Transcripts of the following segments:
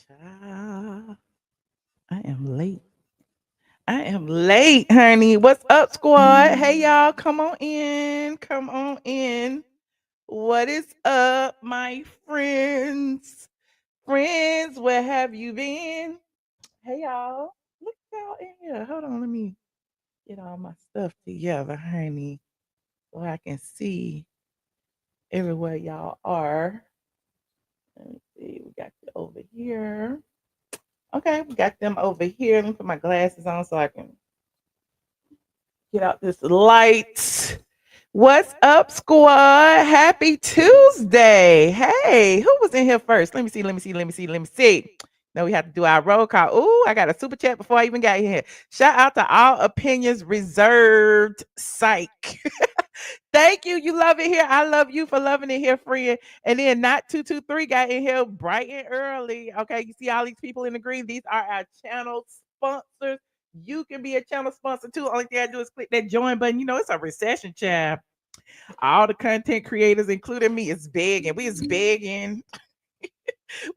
Child, I am late. I am late, honey. What's up, squad? Hey, y'all. Come on in. Come on in. What is up, my friends? Friends, where have you been? Hey, y'all. Look out in here. Hold on. Let me get all my stuff together, honey, so I can see everywhere y'all are. Let me see. We got you over here. Okay, we got them over here. Let me put my glasses on so I can get out this light. What's up, squad? Happy Tuesday. Hey, who was in here first? Let me see. Now we have to do our roll call. Ooh, I got a super chat before I even got here. Shout out to all opinions reserved. Psych. Thank you. You love it here. I love you for loving it here, friend. And then not 223 got in here bright and early. Okay, you see all these people in the green. These are our channel sponsors. You can be a channel sponsor too. Only thing I do is click that join button. You know, it's a recession, child. All the content creators, including me, is begging. We is begging.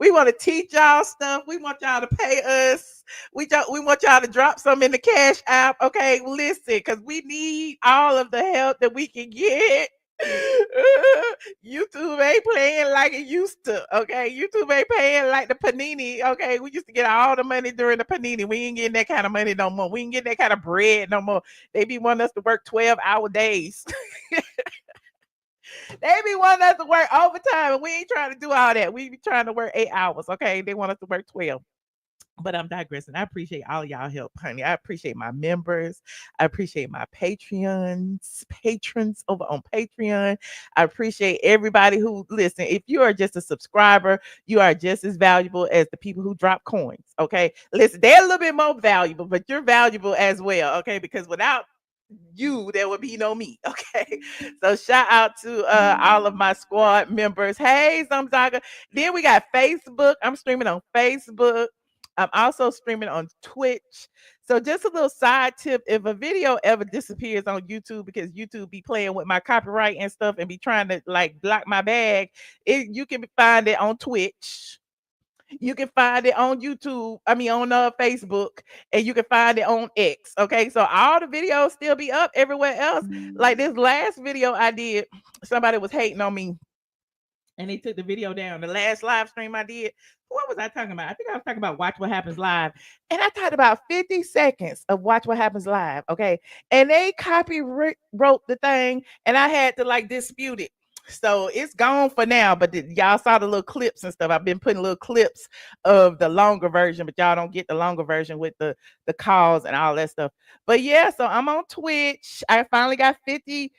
We want to teach y'all stuff. We want y'all to pay us. We want y'all to drop some in the cash app. Okay, listen, because we need all of the help that we can get. YouTube ain't playing like it used to. Okay, YouTube ain't paying like the panini. Okay, we used to get all the money during the panini. We ain't getting that kind of money no more. We ain't getting that kind of bread no more. They be wanting us to work 12-hour days. They be wanting us to work overtime, and we ain't trying to do all that. We be trying to work 8 hours. Okay, they want us to work 12. But I'm digressing. I appreciate all y'all help, honey. I appreciate my members. I appreciate my patrons over on Patreon. I appreciate everybody who listen. If you are just a subscriber, you are just as valuable as the people who drop coins. Okay. Listen, they're a little bit more valuable, but you're valuable as well. Okay. Because without you, there would be no me. Okay. So shout out to all of my squad members. Hey, Zamzaga. Then we got Facebook. I'm streaming on Facebook. I'm also streaming on Twitch. So just a little side tip: if a video ever disappears on YouTube because YouTube be playing with my copyright and stuff and be trying to like block my bag, you can find it on Twitch. You can find it on YouTube. I mean, on Facebook, and you can find it on X. Okay, so all the videos still be up everywhere else. Like this last video I did, somebody was hating on me and they took the video down. The last live stream I did, what was I talking about? I think I was talking about Watch What Happens Live. And I talked about 50 seconds of Watch What Happens Live. Okay. And they wrote the thing, and I had to like dispute it. So it's gone for now, but y'all saw the little clips and stuff. I've been putting little clips of the longer version, but y'all don't get the longer version with the calls and all that stuff. But yeah, so I'm on Twitch. I finally got 50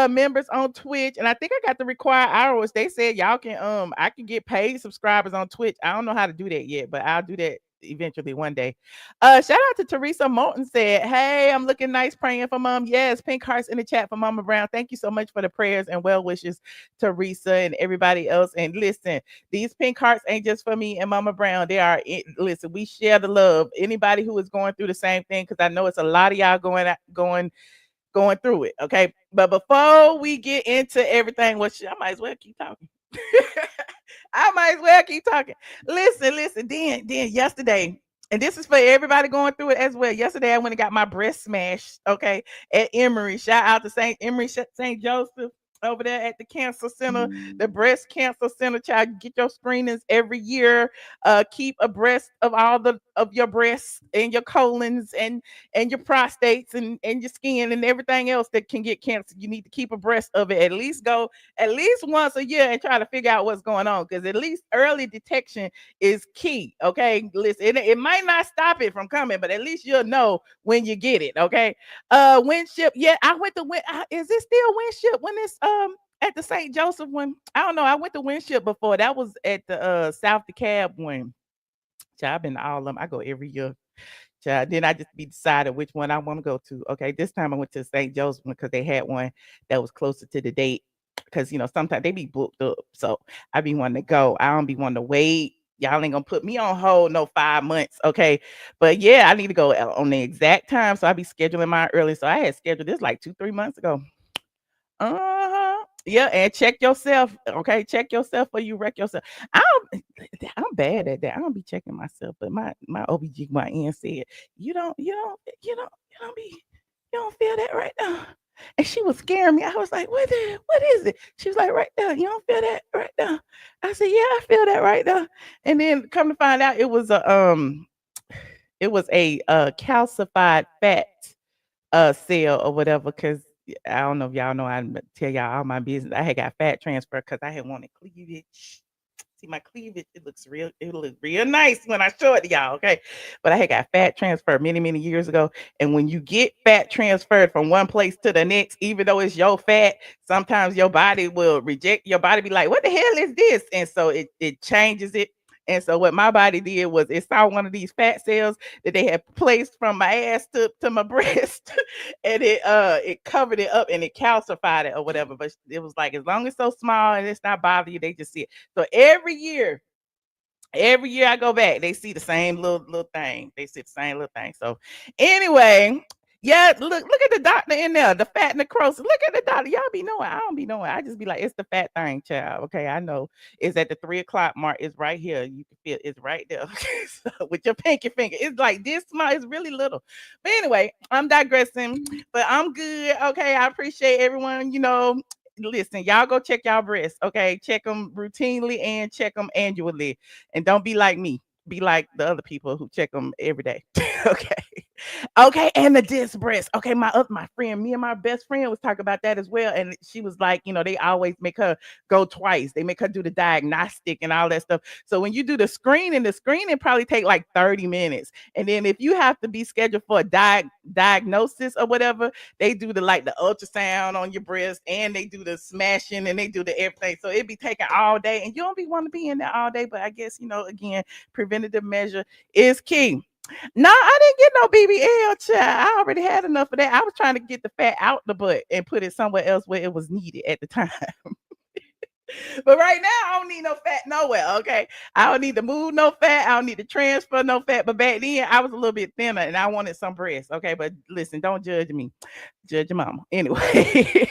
members on Twitch, and I think I got the required hours. They said y'all can I can get paid subscribers on Twitch. I don't know how to do that yet, but I'll do that eventually one day. Shout out to Teresa Moulton said, "Hey, I'm looking nice praying for mom." Yes, pink hearts in the chat for Mama Brown. Thank you so much for the prayers and well wishes, Teresa and everybody else. And listen, these pink hearts ain't just for me and Mama Brown. They are listen, we share the love. Anybody who is going through the same thing, because I know it's a lot of y'all going through it. Okay. But before we get into everything, I might as well keep talking. I might as well keep talking. Listen. Then yesterday, and this is for everybody going through it as well. Yesterday, I went and got my breast smashed. Okay, at Emory. Shout out to St. Emory St. Joseph over there at the cancer center, the breast cancer center. Child, get your screenings every year. Keep abreast of all of your breasts and your colons and your prostates and your skin and everything else that can get cancer. You need to keep abreast of it. At least go at least once a year and try to figure out what's going on, because at least early detection is key. Okay, listen, it might not stop it from coming, but at least you'll know when you get it. Okay. Winship. Yeah, I went to is it still Winship when it's at the St. Joseph one? I don't know. I went to Winship before. That was at the South DeKalb one. Child, I've been to all of them. I go every year. Child, then I just be decided which one I want to go to. Okay, this time I went to St. Joseph because they had one that was closer to the date. Because sometimes they be booked up, so I be wanting to go. I don't be wanting to wait. Y'all ain't gonna put me on hold no 5 months, okay? But yeah, I need to go on the exact time, so I be scheduling mine early. So I had scheduled this like 2-3 months ago. Uh-huh. Yeah, and check yourself. Okay, check yourself or you wreck yourself. I'm bad at that. I don't be checking myself, but my OBGYN said, you don't be you don't feel that right now. And she was scaring me. I was like, what is it? She was like, right there. You don't feel that right now. I said, yeah, I feel that right now. And then come to find out it was a calcified fat cell or whatever. Cause I don't know if y'all know I tell y'all all my business. I had got fat transfer because I had wanted cleavage. See my cleavage, it look real nice when I show it to y'all, okay? But I had got fat transferred many, many years ago. And when you get fat transferred from one place to the next, even though it's your fat, sometimes your body will reject your body, be like, what the hell is this? And so it changes it. And so what my body did was it saw one of these fat cells that they had placed from my ass to my breast, and it covered it up and it calcified it or whatever. But it was like as long as it's so small and it's not bothering you, they just see it. So every year I go back, they see the same little thing. They see the same little thing. So anyway, yeah, look at the doctor in there, the fat necrosis. Look at the doctor. Y'all be knowing. I don't be knowing. I just be like, it's the fat thing, child. Okay, I know. It's at the 3 o'clock mark. It's right here. You can feel it's right there. Okay, so with your pinky finger. It's like this small. It's really little. But anyway, I'm digressing. But I'm good. Okay, I appreciate everyone. Listen, y'all go check y'all breasts. Okay, check them routinely and check them annually. And don't be like me. Be like the other people who check them every day. Okay. Okay. And the disc breast. Okay. My friend, me and my best friend was talking about that as well. And she was like, they always make her go twice. They make her do the diagnostic and all that stuff. So when you do the screening probably take like 30 minutes. And then if you have to be scheduled for a diagnosis or whatever, they do the ultrasound on your breast and they do the smashing and they do the everything. So it be taking all day and you don't be want to be in there all day. But I guess, again, preventative measure is key. No, I didn't get no BBL, child. I already had enough of that. I was trying to get the fat out the butt and put it somewhere else where it was needed at the time. But right now, I don't need no fat nowhere. Okay, I don't need to move no fat. I don't need to transfer no fat. But back then, I was a little bit thinner and I wanted some breast. Okay, but listen, don't judge me. Judge your mama. Anyway,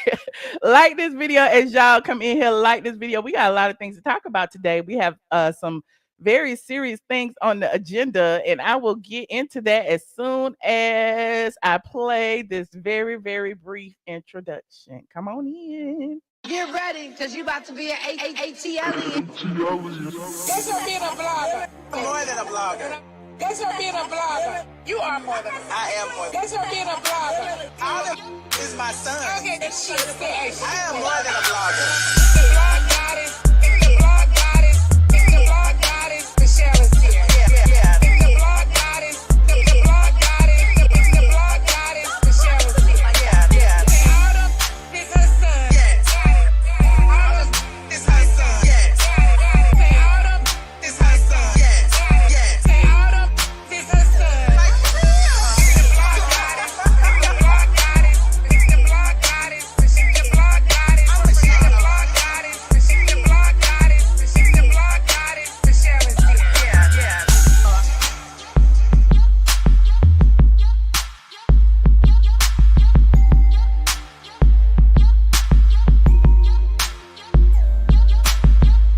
like this video as y'all come in here. Like this video. We got a lot of things to talk about today. We have some very serious things on the agenda, and I will get into that as soon as I play this very, very brief introduction. Come on in. Get ready, because you about to be an ATLien. That's her being a blogger. More than a blogger. That's her being a blogger. You are more than a blogger. I am more than That's her being a blogger. all of is my son. Okay, that shit is good. I am more than a blogger. The blog goddess, the blog goddess, the blog goddess, Michelle is here. Yeah. The blog goddess, the blog goddess, the blog goddess, Michelle is here. Yeah. Say Autumn is her son. Yes. Autumn It's her son. Yes. Say Autumn It's her son. Yes. Say Autumn is her son. Like for The blog goddess, the blog goddess, the blog goddess, the blog goddess, the blog goddess, the blog goddess, the blog goddess, Michelle is here. Yeah.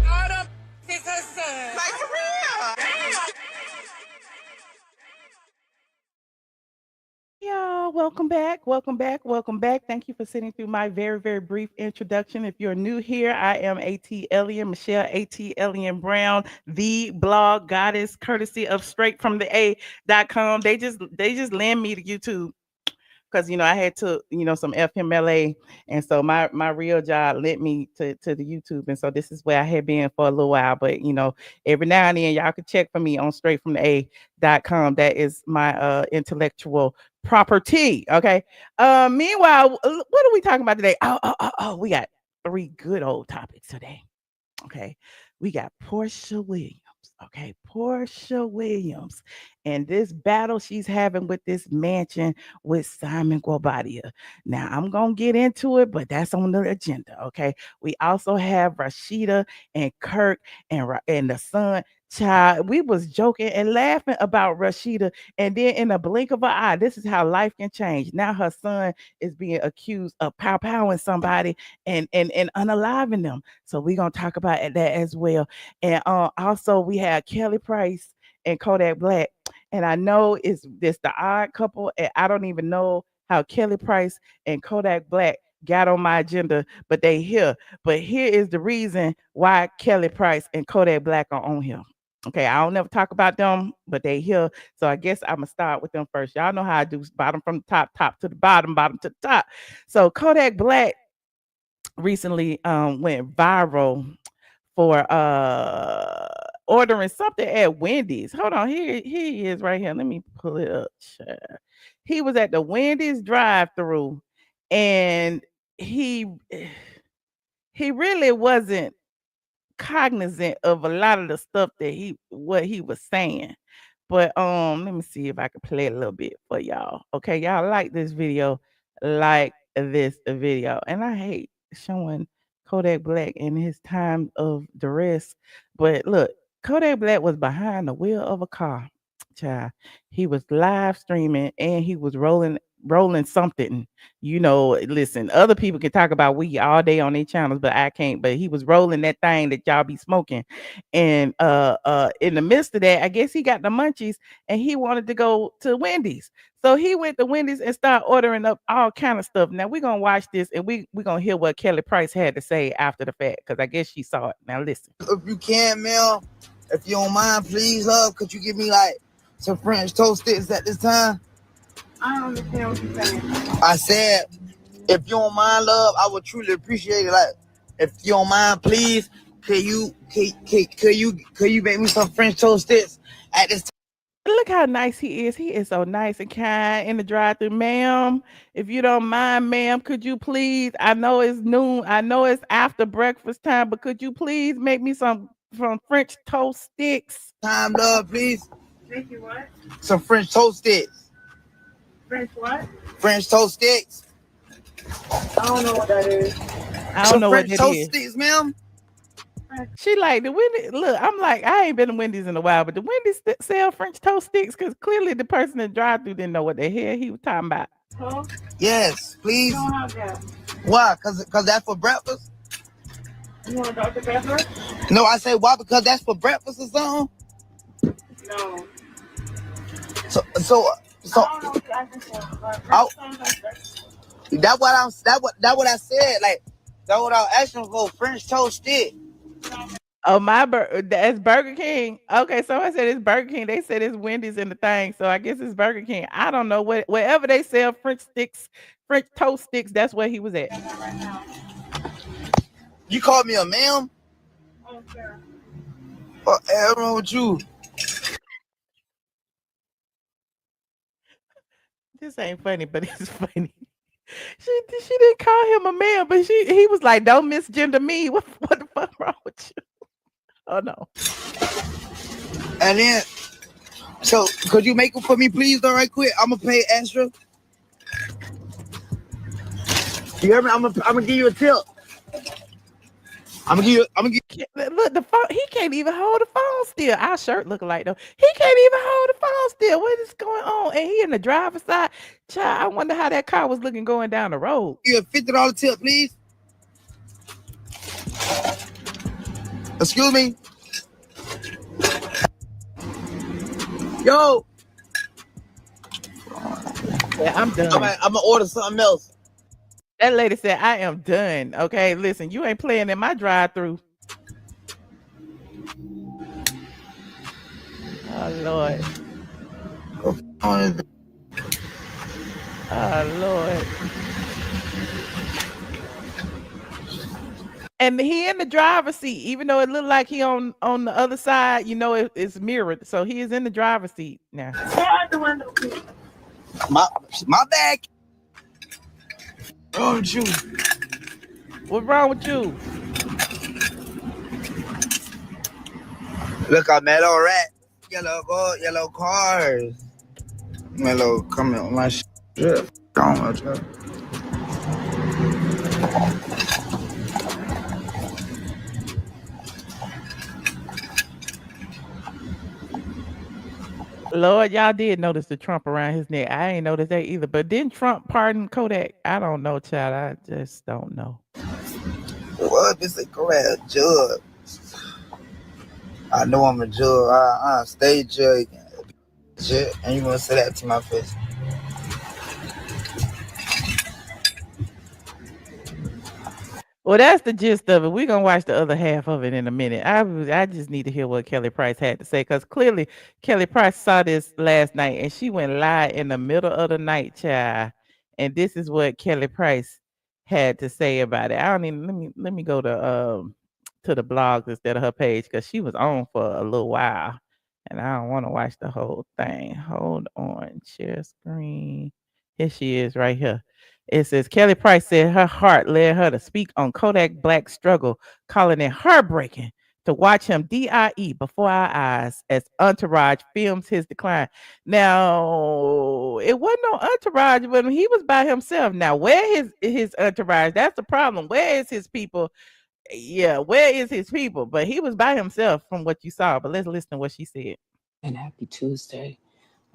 Autumn is her son. Like for real. Y'all, welcome back. Thank you for sitting through my very, very brief introduction. If you're new here, I am ATLien, Michelle ATLien Brown, the blog goddess, courtesy of straight from the A.com. They just lend me to YouTube because I had to some FMLA, and so my real job led me to the YouTube, and so this is where I had been for a little while. But every now and then y'all can check for me on straight from the A.com. That is my intellectual property. Okay. Meanwhile, what are we talking about today? Oh, we got 3 good old topics today. Okay. We got Porsha Williams. Okay, Porsha Williams and this battle she's having with this mansion with Simon Guobadia. Now, I'm going to get into it, but that's on the agenda. Okay, we also have RaSheeda and Kirk and the son Child, we was joking and laughing about Rasheeda, and then in a blink of an eye, this is how life can change. Now her son is being accused of powing somebody and unaliving them. So we're gonna talk about that as well. And also we had Kelly Price and Kodak Black. And I know it's this the odd couple, and I don't even know how Kelly Price and Kodak Black got on my agenda, but they here. But here is the reason why Kelly Price and Kodak Black are on here. Okay, I don't never talk about them, but they here. So I guess I'm gonna start with them first. Y'all know how I do bottom from the top, top to the bottom, bottom to the top. So Kodak Black recently went viral for ordering something at Wendy's. Hold on, here he is right here. Let me pull it up. Child. He was at the Wendy's drive-through and he he really wasn't cognizant of a lot of the stuff that what he was saying. But let me see if I can play it a little bit for y'all. Okay, y'all like this video, like this video. And I hate showing Kodak Black in his time of duress. But look, Kodak Black was behind the wheel of a car. Child. He was live streaming and he was rolling something. Listen, other people can talk about weed all day on their channels, but I can't. But he was rolling that thing that y'all be smoking. And in the midst of that, I guess he got the munchies and he wanted to go to Wendy's. So he went to Wendy's and started ordering up all kind of stuff. Now we're gonna watch this and we're gonna hear what Kelly Price had to say after the fact, because I guess she saw it. Now listen. If you can, Mel, if you don't mind, please, love, could you give me like some French toast sticks at this time? I don't understand what you're saying. I said, if you don't mind, love, I would truly appreciate it. Like, if you don't mind, please, could you make me some French toast sticks at this time? Look how nice he is. He is so nice and kind in the drive-thru. Ma'am, if you don't mind, ma'am, could you please? I know it's noon. I know it's after breakfast time, but could you please make me some French toast sticks? Time, love, please. Thank you, what? Some French toast sticks. French what? French toast sticks. I don't know what that is. I don't know French what that toast is. sticks, ma'am. She like the Wendy's. Look, I'm like, I ain't been to Wendy's in a while, but the Wendy's sell French toast sticks because clearly the person in the drive-thru didn't know what the hell he was talking about. Huh? Yes, please. You don't have that. Why? Cause that's for breakfast? You want Dr. Pepper? No, I say why? Because that's for breakfast or something? No. So I don't know what you're asking for, but Oh. French toast That what I said. Like, that's what I was asking for, French toast stick. Oh, that's Burger King. Okay, someone said it's Burger King. They said it's Wendy's in the thing, so I guess it's Burger King. I don't know wherever they sell French toast sticks. That's where he was at. right now. You called me a ma'am? Oh, sure. What the hell wrong with you? This ain't funny, but it's funny. She didn't call him a man, but he was like, "Don't misgender me." What the fuck wrong with you? Oh no. And then, so could you make it for me, please, though, right quick? I'm gonna pay extra. You hear me? I'm gonna give you a tip. I'm gonna give Look, the phone. He can't even hold the phone still. Our shirt looking like though. He can't even hold the phone still. What is going on? And he in the driver's side. Child, I wonder how that car was looking going down the road. you a $50 tip, please. Excuse me. Yo, Yeah, I'm done. I'm gonna order something else. That lady said, "I am done." Okay, listen, you ain't playing in my drive-through. Oh Lord. Oh Lord. And he in the driver's seat, even though it looked like he on the other side, it's mirrored. So he is in the driver's seat now. Go out the window, please. My bag. Oh, you. What's wrong with you? Look, I'm metal rat. Yellow cars. Mellow coming on my shit. Gone, my shit. Lord, y'all did notice the Trump around his neck. I ain't noticed that either. But didn't Trump pardon Kodak? I don't know, child. I just don't know. What? This a go ahead, judge. I know I'm a judge. I stay judge. And you gonna say that to my face? Well, that's the gist of it. We're gonna watch the other half of it in a minute. I just need to hear what Kelly Price had to say, because clearly Kelly Price saw this last night and she went live in the middle of the night, child. And this is what Kelly Price had to say about it. I don't even let me go to the blogs instead of her page, because she was on for a little while. And I don't want to watch the whole thing. Hold on, share screen. Here she is right here. It says Kelly Price said her heart led her to speak on Kodak Black's struggle, calling it heartbreaking to watch him DIE before our eyes as Entourage films his decline. Now, it wasn't no Entourage, but he was by himself. Now, where his Entourage? That's the problem. Where is his people? Yeah, where is his people? But he was by himself from what you saw. But let's listen to what she said. And happy Tuesday.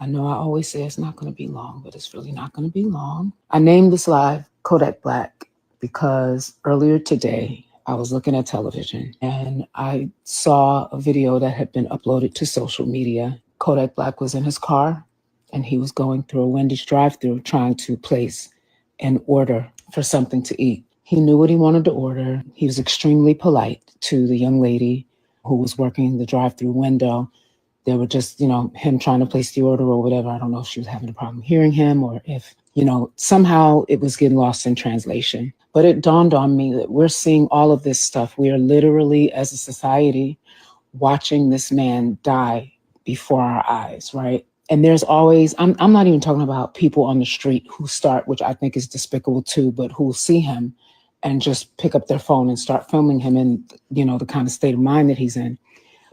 I know I always say it's not going to be long, but it's really not going to be long. I named this live Kodak Black because earlier today I was looking at television and I saw a video that had been uploaded to social media. Kodak Black was in his car and he was going through a Wendy's drive-thru trying to place an order for something to eat. He knew what he wanted to order. He was extremely polite to the young lady who was working the drive-thru window. They were just, him trying to place the order or whatever. I don't know if she was having a problem hearing him or if, somehow it was getting lost in translation. But it dawned on me that we're seeing all of this stuff. We are literally, as a society, watching this man die before our eyes, right? And there's always, I'm not even talking about people on the street who start, which I think is despicable too, but who will see him and just pick up their phone and start filming him in, the kind of state of mind that he's in.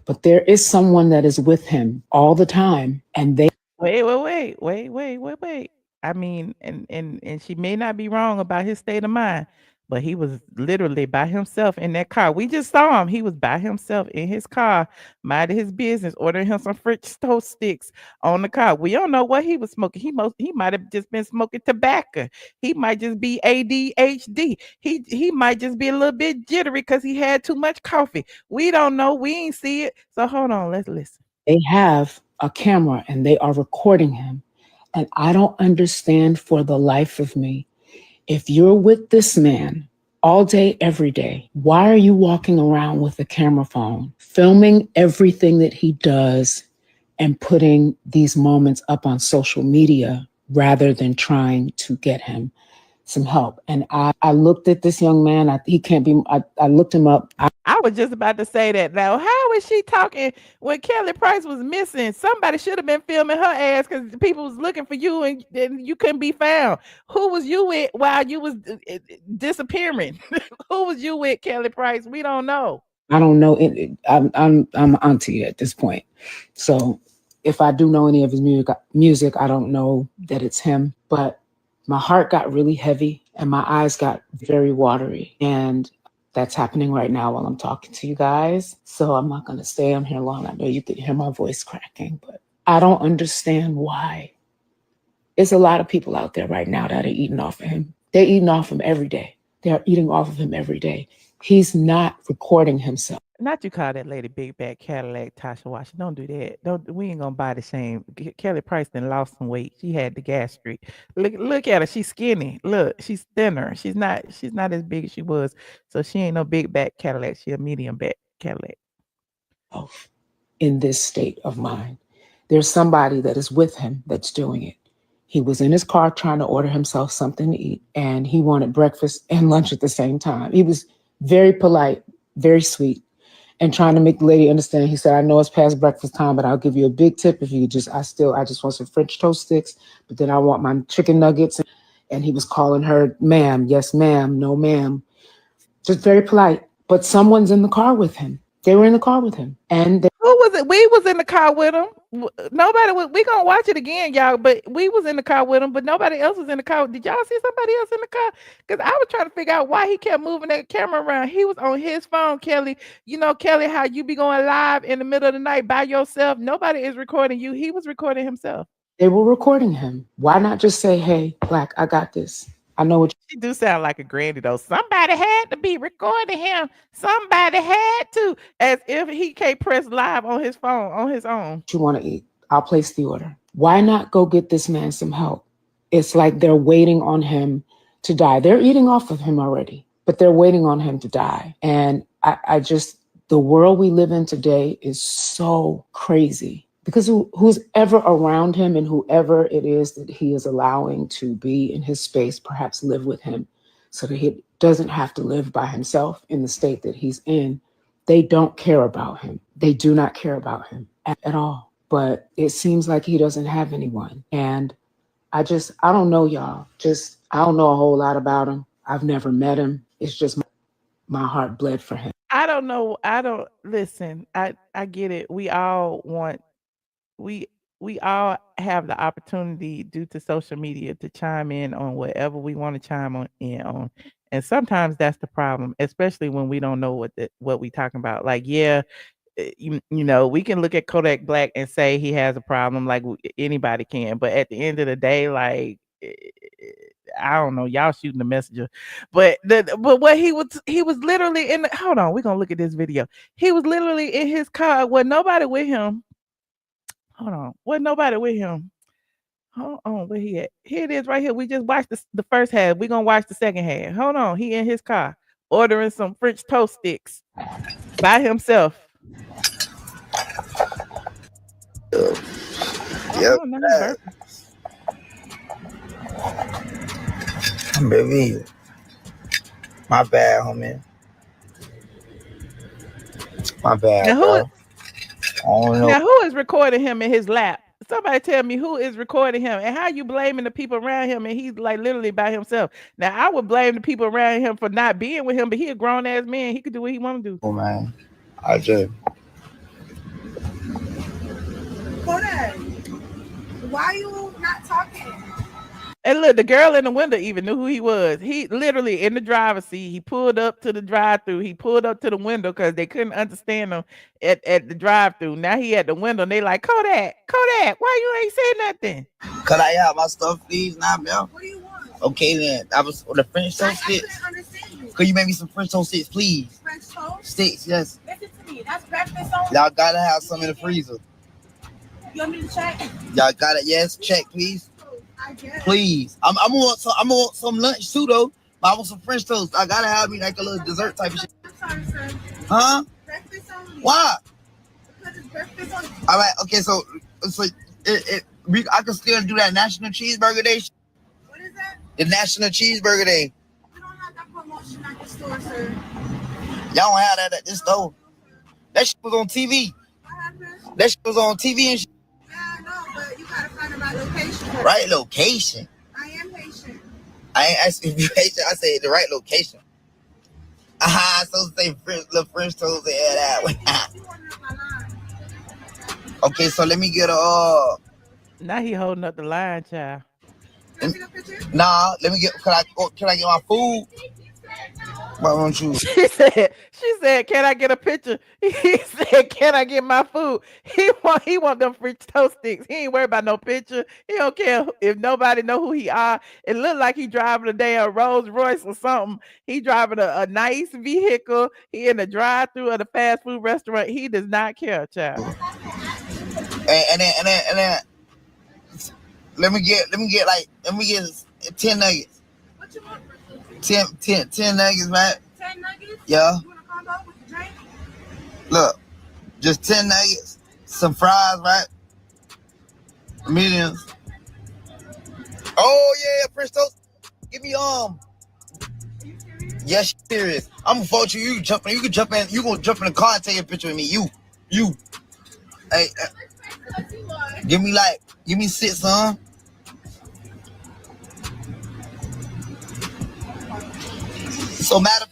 But there is someone that is with him all the time, and they Wait. I mean, and she may not be wrong about his state of mind, but he was literally by himself in that car. We just saw him. He was by himself in his car, minding his business, ordering him some French toast sticks on the car. We don't know what he was smoking. He might have just been smoking tobacco. He might just be ADHD. He might just be a little bit jittery because he had too much coffee. We don't know. We ain't see it. So hold on. Let's listen. they have a camera and they are recording him. And I don't understand for the life of me, if you're with this man all day, every day, why are you walking around with a camera phone, filming everything that he does and putting these moments up on social media rather than trying to get him some help? And I looked at this young man. I looked him up. I was just about to say that. Now, how is she talking when Kelly Price was missing? Somebody should have been filming her ass because people was looking for you and you couldn't be found. Who was you with while you was disappearing? Who was you with, Kelly Price? We don't know. I don't know. I'm auntie at this point. So if I do know any of his music, I don't know that it's him. But my heart got really heavy and my eyes got very watery. And that's happening right now while I'm talking to you guys. So I'm not going to stay on here long. I know you can hear my voice cracking, but I don't understand why. There's a lot of people out there right now that are eating off of him. They're eating off him every day. They're eating off of him every day. He's not recording himself. Not you call that lady Big Bad Cadillac Tasha Washington. Don't do that. We ain't gonna buy the shame. Kelly Price then lost some weight. She had the gastric. Look at her. She's skinny. Look, she's thinner. She's not as big as she was. So she ain't no big back Cadillac. She a medium back Cadillac. In this state of mind, there's somebody that is with him that's doing it. He was in his car trying to order himself something to eat, and he wanted breakfast and lunch at the same time. He was very polite, very sweet, and trying to make the lady understand. He said, I know it's past breakfast time, but I'll give you a big tip if you just, I just want some French toast sticks, but then I want my chicken nuggets. And he was calling her ma'am, yes ma'am, no ma'am. Just very polite. But someone's in the car with him. They were in the car with him. And who was it? We was in the car with him. nobody was. We gonna watch it again, y'all. But we was in the car with him, but nobody else was in the car. Did y'all see somebody else in the car? Because I was trying to figure out why he kept moving that camera around. He was on his phone, Kelly. You know, Kelly, how you be going live in the middle of the night by yourself? Nobody is recording you. He was recording himself. They were recording him. Why not just say, "Hey, Black, I got this. I know what She do sound like a granny though. Somebody had to be recording him. Somebody had to, as if he can't press live on his phone on his own. you want to eat. I'll place the order." Why not go get this man some help? It's like they're waiting on him to die. They're eating off of him already, but they're waiting on him to die. And I just, the world we live in today is so crazy. Because who's ever around him and whoever it is that he is allowing to be in his space, perhaps live with him so that he doesn't have to live by himself in the state that he's in, they don't care about him. They do not care about him at all. But it seems like he doesn't have anyone. And I don't know, y'all. I don't know a whole lot about him. I've never met him. It's just my heart bled for him. I don't know. Listen. I get it. We all all have the opportunity due to social media to chime in on whatever we want to chime in on. And sometimes that's the problem, especially when we don't know what we talking about. Like, yeah, you know, we can look at Kodak Black and say he has a problem, like anybody can. But at the end of the day, like, I don't know, y'all shooting the messenger. But what he was literally in. Hold on, we're gonna look at this video. He was literally in his car with nobody with him. Hold on. Wasn't nobody with him. Hold on. Where he at? Here it is right here. We just watched the first half. We're going to watch the second half. Hold on. He in his car ordering some French toast sticks by himself. Yep. Oh, Baby. My bad, homie. My bad, bro. Now, who is recording him in his lap? Somebody tell me who is recording him and how you blaming the people around him and he's like literally by himself. Now, I would blame the people around him for not being with him, but he a grown ass man. He could do what he want to do. Oh, man. I just. Kodak, why you not talking? And look, the girl in the window even knew who he was. He literally in the driver's seat. He pulled up to the drive-through. He pulled up to the window because they couldn't understand him at the drive-through. Now he at the window and they like, Kodak, why you ain't say nothing? Could I have my stuff, please? Nah, man. What do you want? Okay, then. I was on the French toast sticks. I couldn't understand you. Could you make me some French toast sticks, please? French toast? Sticks, yes. Listen to me. That's breakfast only. Y'all gotta have some in the freezer. You want me to check? Y'all got it. Yes, check, please. I guess. Please. I'm gonna want some lunch too, though. But I want some French toast. I gotta have me like a little dessert type of shit. I'm sorry, sir. Huh? Breakfast only. Why? Because it's breakfast only. All right. Okay. So I can still do that National Cheeseburger Day. What is that? The National Cheeseburger Day. We don't have that promotion at the store, sir. Y'all don't have that at this store. That shit was on TV. What happened? That shit was on TV and shit. Yeah, I know, but you gotta find the right location. Right location. I am patient. I ain't asking if you patient. I said the right location. So say little French toast and that. You want to know my line? Okay, so let me get Now he holding up the line, child. Can I take a picture? Nah, let me get. Can I get my food? Why don't you? She said, can I get a picture? He said, can I get my food? He want them French toast sticks. He ain't worried about no picture. He don't care if nobody know who he are. It look like he driving a damn Rolls Royce or something. He driving a nice vehicle. He in the drive-through of the fast food restaurant. He does not care, child. And then let me get 10 nuggets. What you want? 10 nuggets, man. 10 nuggets? Yeah. You want a combo with the drink? Look, just 10 nuggets, some fries, right? Mediums. Oh yeah, French toast. Give me Yes, serious. I'm gonna vote you. You can jump in. You gonna jump in the car and take a picture with me. You. Hey, give me 6, huh? So matter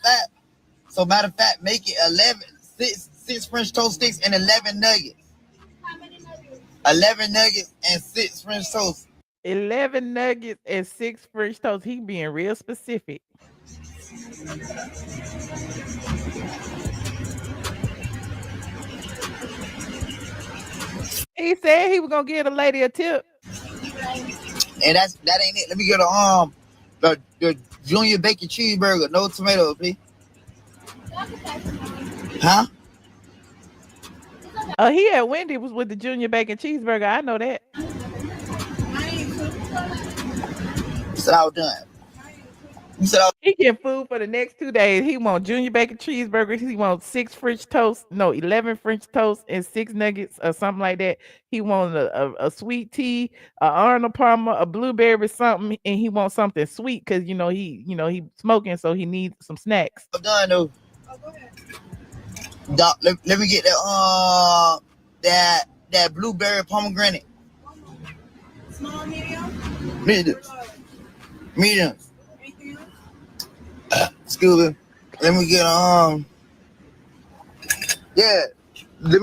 of fact, make it 11, 6 French toast sticks and 11 nuggets. How many nuggets? 11 nuggets and 6 French toast. 11 nuggets and 6 French toast. He being real specific. He said he was gonna give the lady a tip. And that ain't it. Let me get the junior bacon cheeseburger, no tomatoes, please. Huh? He at Wendy was with the junior bacon cheeseburger. I know that. You said I was done. You said I was He get food for the next 2 days. He want junior bacon cheeseburgers. He wants 6 French toast. No, 11 French toast and 6 nuggets or something like that. He wants a sweet tea, a Arnold Palmer, a blueberry something, and he wants something sweet because he smoking, so he needs some snacks. done though. Oh, go ahead. Doc, let me get that blueberry pomegranate. Small, medium, Medium. Medium. anything else? Excuse me. Let me get yeah. Let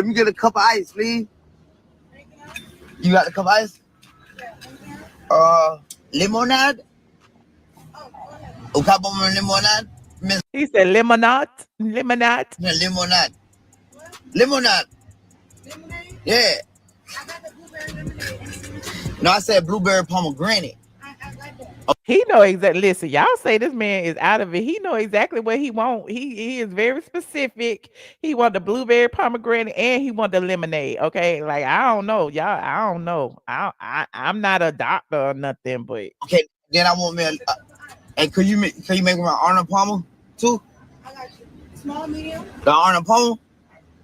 me get a cup of ice, please. Anything else? You got a cup of ice? Yeah, anything else? Lemonade? Oh, go ahead. O cup of lemonade? Miss He said lemonade. lemonade. What? Lemonade. Lemonade? Yeah. I got the blueberry lemonade. Anything else? No, I said blueberry pomegranate. I got that. He know exactly. Listen, y'all say this man is out of it. He know exactly what he want. He is very specific. He want the blueberry pomegranate and he want the lemonade. Okay, like I don't know, y'all. I don't know. I'm not a doctor or nothing, but Okay, then I want me and could you make my Arnold Palmer too? I got you. Small, medium, The Arnold Palmer?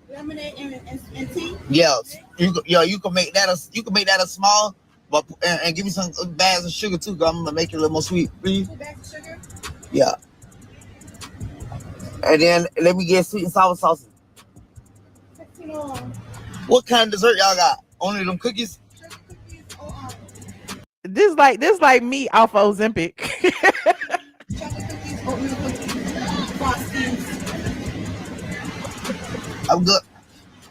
lemonade, and tea. Yes. You can make that a small, but and give me some bags of sugar too, cause I'm gonna make it a little more sweet, please. 2 bags of sugar. Yeah. And then let me get sweet and sour sauces. 1601. What kind of dessert y'all got? Only them cookies? Sugar cookies. Oh, this like me off Ozempic. chocolate cookies, oatmeal cookies, frosties. I'm good.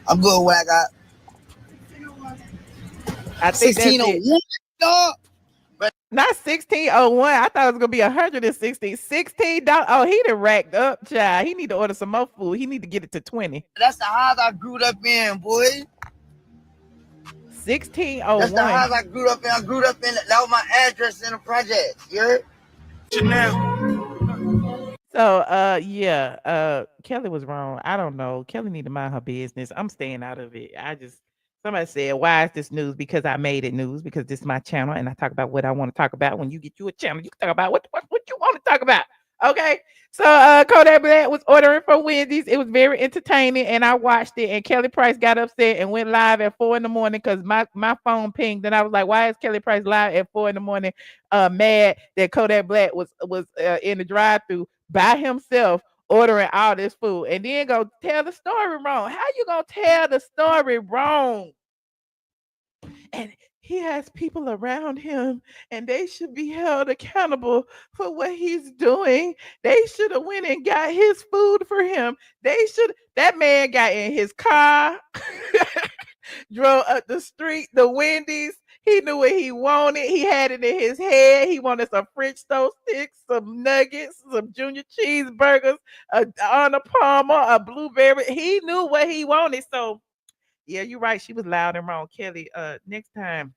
I'm good with what I got. 1601. I think that's it. 1601, dog. Not 1601. I thought it was gonna be 160. $16. Oh, he done racked up, child. He need to order some more food. He need to get it to 20. That's the house I grew up in, boy. That's the 1601. house I grew up in. I grew up in. That was my address in the project. You heard? So yeah, Kelly was wrong. I don't know. Kelly need to mind her business. I'm staying out of it. Somebody said, why is this news? Because I made it news, because this is my channel and I talk about what I want to talk about. When you get you a channel, you can talk about what you want to talk about. Okay. So Kodak Black was ordering from Wendy's. It was very entertaining and I watched it, and Kelly Price got upset and went live at 4 a.m. because my phone pinged and I was like, why is Kelly Price live at 4 a.m. Mad that Kodak Black was in the drive-thru by himself ordering all this food and then go tell the story wrong. How you gonna tell the story wrong? And he has people around him and they should be held accountable for what he's doing. They should have went and got his food for him. That man got in his car, drove up the street, the Wendy's. He knew what he wanted. He had it in his head. He wanted some French toast sticks, some nuggets, some junior cheeseburgers, a Arnold Palmer, a blueberry. He knew what he wanted. So yeah, you're right. She was loud and wrong. Kelly, next time,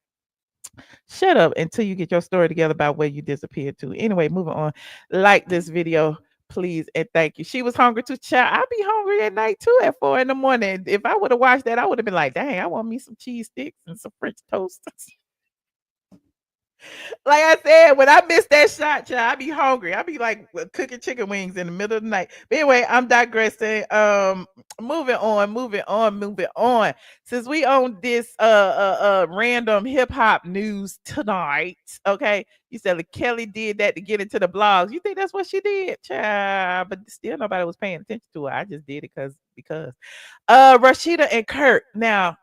shut up until you get your story together about where you disappeared to. Anyway, moving on. Like this video, please, and thank you. She was hungry too, child. I'd be hungry at night too at 4 a.m. If I would have watched that, I would have been like, dang, I want me some cheese sticks and some French toast. Like I said, when I miss that shot, child, I be hungry. I be like cooking chicken wings in the middle of the night. But anyway, I'm digressing. Moving on. Since we on this random hip hop news tonight, okay? You said like Kelly did that to get into the blogs. You think that's what she did, child? But still, nobody was paying attention to her. I just did it because Rasheeda and Kirk. Now,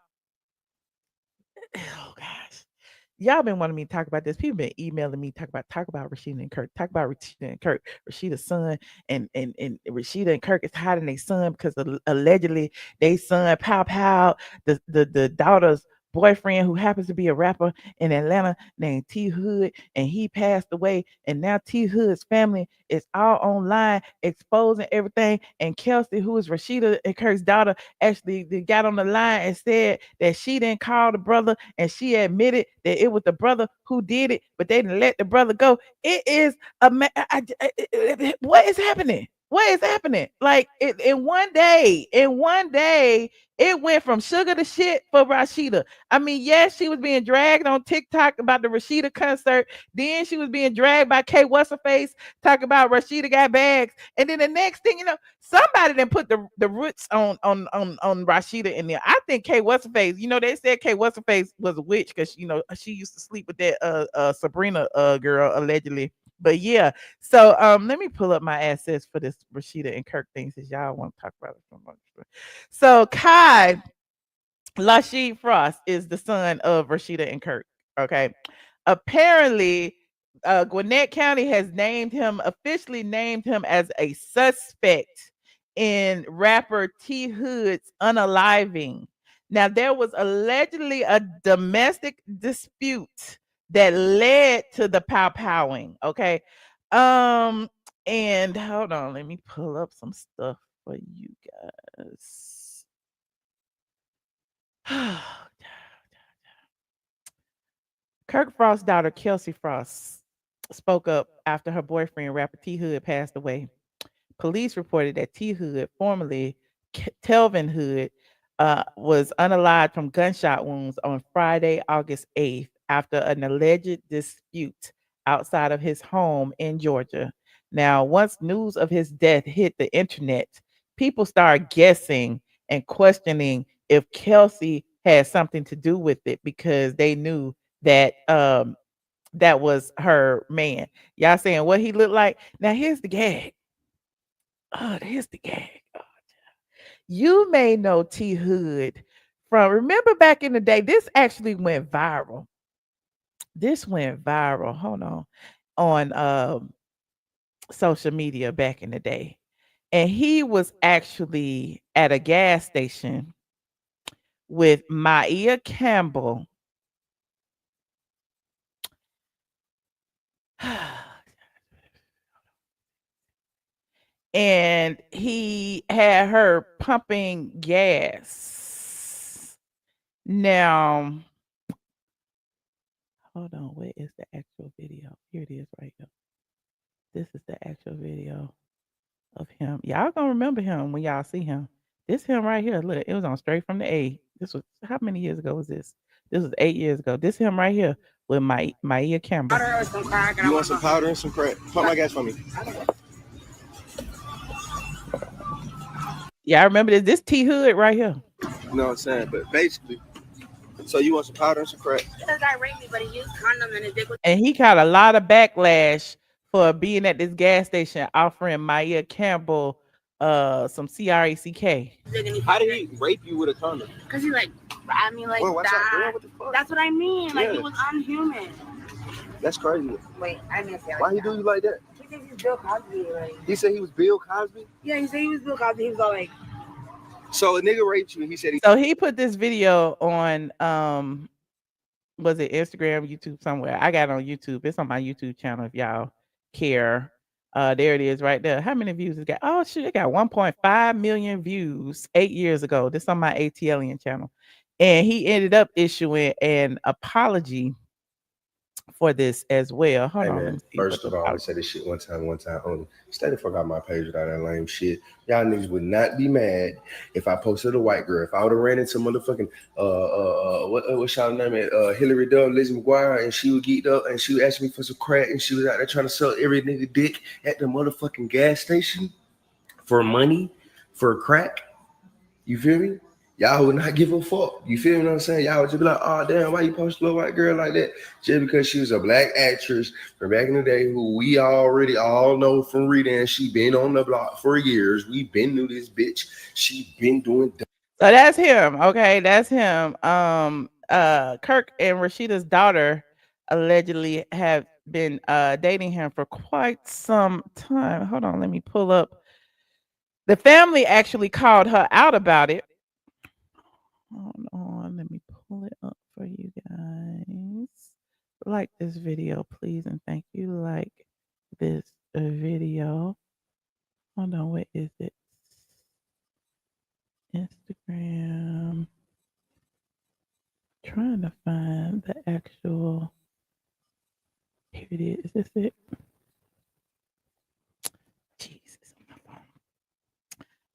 oh gosh. Y'all been wanting me to talk about this. People been emailing me talk about Rasheeda and Kirk. Talk about Rasheeda and Kirk. Rasheeda's son and Rasheeda and Kirk is hiding their son because allegedly they son pow the daughter's boyfriend who happens to be a rapper in Atlanta named T Hood, and he passed away. And now T Hood's family is all online exposing everything. And Kelsey, who is Rasheeda and Kirk's daughter, actually they got on the line and said that she didn't call the brother, and she admitted that it was the brother who did it, but they didn't let the brother go. It is a what is happening? What is happening? Like in one day, it went from sugar to shit for Rasheeda. I mean, yes, she was being dragged on TikTok about the Rasheeda concert. Then she was being dragged by K What's her face talking about Rasheeda got bags. And then the next thing you know, somebody then put the roots on Rasheeda in there. I think K What's her face. You know, they said K What's her face was a witch because you know she used to sleep with that Sabrina girl allegedly. But yeah, so let me pull up my assets for this Rasheeda and Kirk thing since y'all want to talk about it so much. So Kai Lasheed Frost is the son of Rasheeda and Kirk. Okay. Apparently, Gwinnett County has officially named him as a suspect in rapper T Hood's unaliving. Now, there was allegedly a domestic dispute that led to the pow-powing. Okay. Um, and hold on, let me pull up some stuff for you guys. Kirk Frost's daughter, Kelsey Frost, spoke up after her boyfriend, rapper T Hood, passed away. Police reported that T Hood, formerly Telvin Hood, was unalived from gunshot wounds on Friday, August 8th, after an alleged dispute outside of his home in Georgia. Now, once news of his death hit the internet, people started guessing and questioning if Kelsey had something to do with it because they knew that that was her man. Y'all saying what he looked like? Now here's the gag. Oh, here's the gag. Oh, you may know T Hood from remember back in the day. This actually went viral. This went viral. Hold on social media back in the day. And he was actually at a gas station with Maya Campbell. And he had her pumping gas. Now, hold on, where is the actual video? Here it is right here. This is the actual video of him. Y'all gonna remember him when y'all see him. This him right here. Look, it was on Straight from the A. This was how many years ago was this? This was 8 years ago. This him right here with Maya Campbell. You want some powder and some crack? Pump my gas for me. Yeah, I remember this. This T Hood right here. You know what I'm saying? But basically, so you want some powder and some crack? This guy raped me, but he used condom and his dick was. And he got a lot of backlash for being at this gas station offering Maya Campbell some CRACK. How did he rape you with a condom? Because he like, I mean, like Whoa, that. Girl, what the fuck? That's what I mean. Like, Yeah. he was unhuman. That's crazy. Wait, I didn't say Why he do you like that? He thinks he's Bill Cosby. Like, He said he was Bill Cosby? yeah, he said he was Bill Cosby. He was all like, So a nigga raped you and he said he... So he put this video on was it Instagram, YouTube, somewhere. I got it on YouTube. It's on my YouTube channel if y'all care. There it is right there. How many views it got? Oh shit, it got 1.5 million views 8 years ago. This on my ATLien channel. And he ended up issuing an apology for this as well. Hold Hey on. man, first of all, I say this shit one time only. Stay the fuck out my page without that lame shit. Y'all niggas would not be mad if I posted a white girl. If I would have ran into motherfucking what's y'all name it? Hillary Duff, Lizzie McGuire, and she would geeked up and she would ask me for some crack and she was out there trying to sell every nigga dick at the motherfucking gas station for money for crack. You feel me? Y'all would not give a fuck. You feel me what I'm saying? Y'all would just be like, oh, damn, why you post a little white girl like that? Just because she was a black actress from back in the day who we already all know from reading. She been on the block for years. We been knew this bitch. She been doing... So that's him. Okay, that's him. Kirk and Rasheeda's daughter allegedly have been dating him for quite some time. Hold on, let me pull up. The family actually called her out about it. Hold on, let me pull it up for you guys. Like this video, please, and thank you. Like this video. Hold on, what is it? Instagram. Trying to find the actual. Here it is. Is this it? Jesus, on my phone.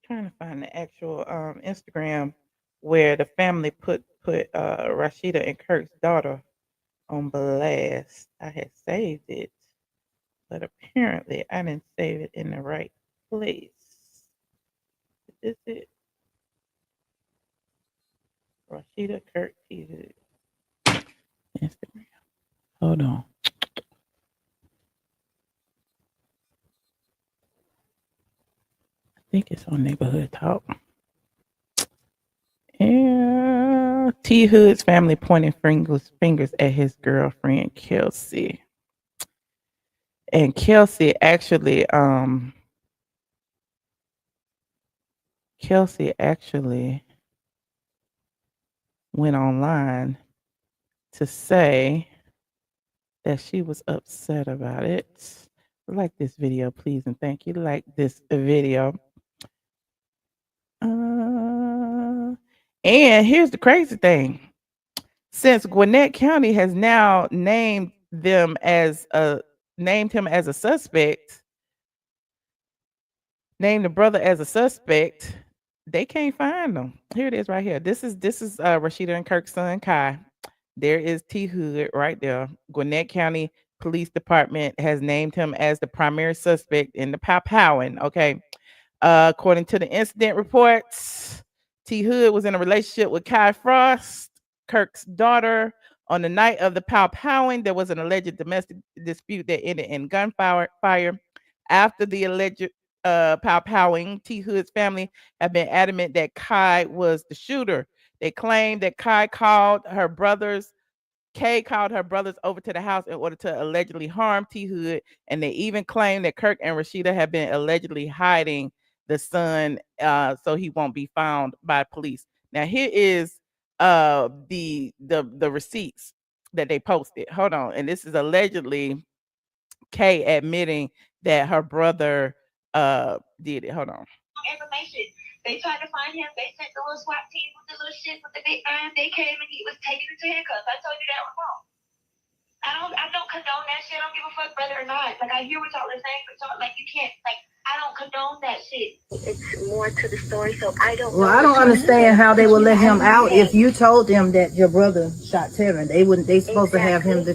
Trying to find the actual Instagram where the family put Rasheeda and Kirk's daughter on blast. I had saved it, but apparently I didn't save it in the right place. Is it Rasheeda Kirk TV Instagram? Hold on. I think it's on Neighborhood Talk. And T Hood's family pointing fingers at his girlfriend Kelsey. And Kelsey actually went online to say that she was upset about it. Like this video, please, and thank you. Like this video. And here's the crazy thing. Since Gwinnett County has now named him as a suspect, named the brother as a suspect, they can't find him. Here it is right here. This is Rasheeda and Kirk's son, Kai. There is T Hood right there. Gwinnett County Police Department has named him as the primary suspect in the powwowing. Okay. According to the incident reports, T Hood was in a relationship with Kai Frost, Kirk's daughter. On the night of the powwowing, there was an alleged domestic dispute that ended in gunfire. After the alleged powwowing, T Hood's family have been adamant that Kai was the shooter. They claim that Kay called her brothers over to the house in order to allegedly harm T Hood, and they even claim that Kirk and Rasheeda have been allegedly hiding the son so he won't be found by police. Now here is the receipts that they posted. Hold on, and this is allegedly Kay admitting that her brother did it. Hold on. Information. They tried to find him. They sent the little SWAT team with the little shit with the big iron. They came and he was taken into handcuffs. I told you that was wrong. I don't condone that shit. I don't give a fuck whether or not. Like, I hear what y'all are saying, but y'all, like, you can't, like, I don't condone that shit. It's more to the story, so I don't know. Well, I don't understand how they would let him out if you told them that your brother shot Tevin. They wouldn't. They supposed to have him.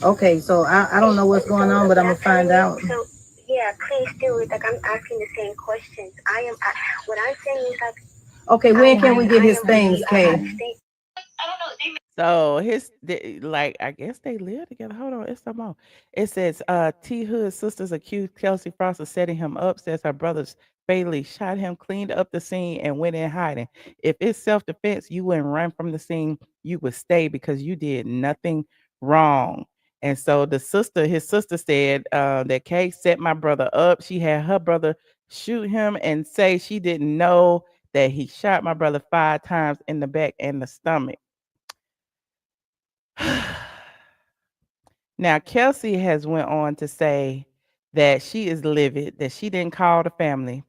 Okay, so I don't know what's going on, but I'm gonna find out. So yeah, please do it. Like, I'm asking the same questions. What I'm saying is like. Okay, when can we get his things, Kay? I don't know. So like, I guess they live together. Hold on, it's some more. It says T Hood's sisters accused Kelsey Frost of setting him up, says her brothers fatally shot him, cleaned up the scene, and went in hiding. If it's self-defense, you wouldn't run from the scene, you would stay because you did nothing wrong. And so his sister said that Kay set my brother up. She had her brother shoot him and say she didn't know that he shot my brother 5 times in the back and the stomach. Now, Kelsey has went on to say that she is livid, that she didn't call the family.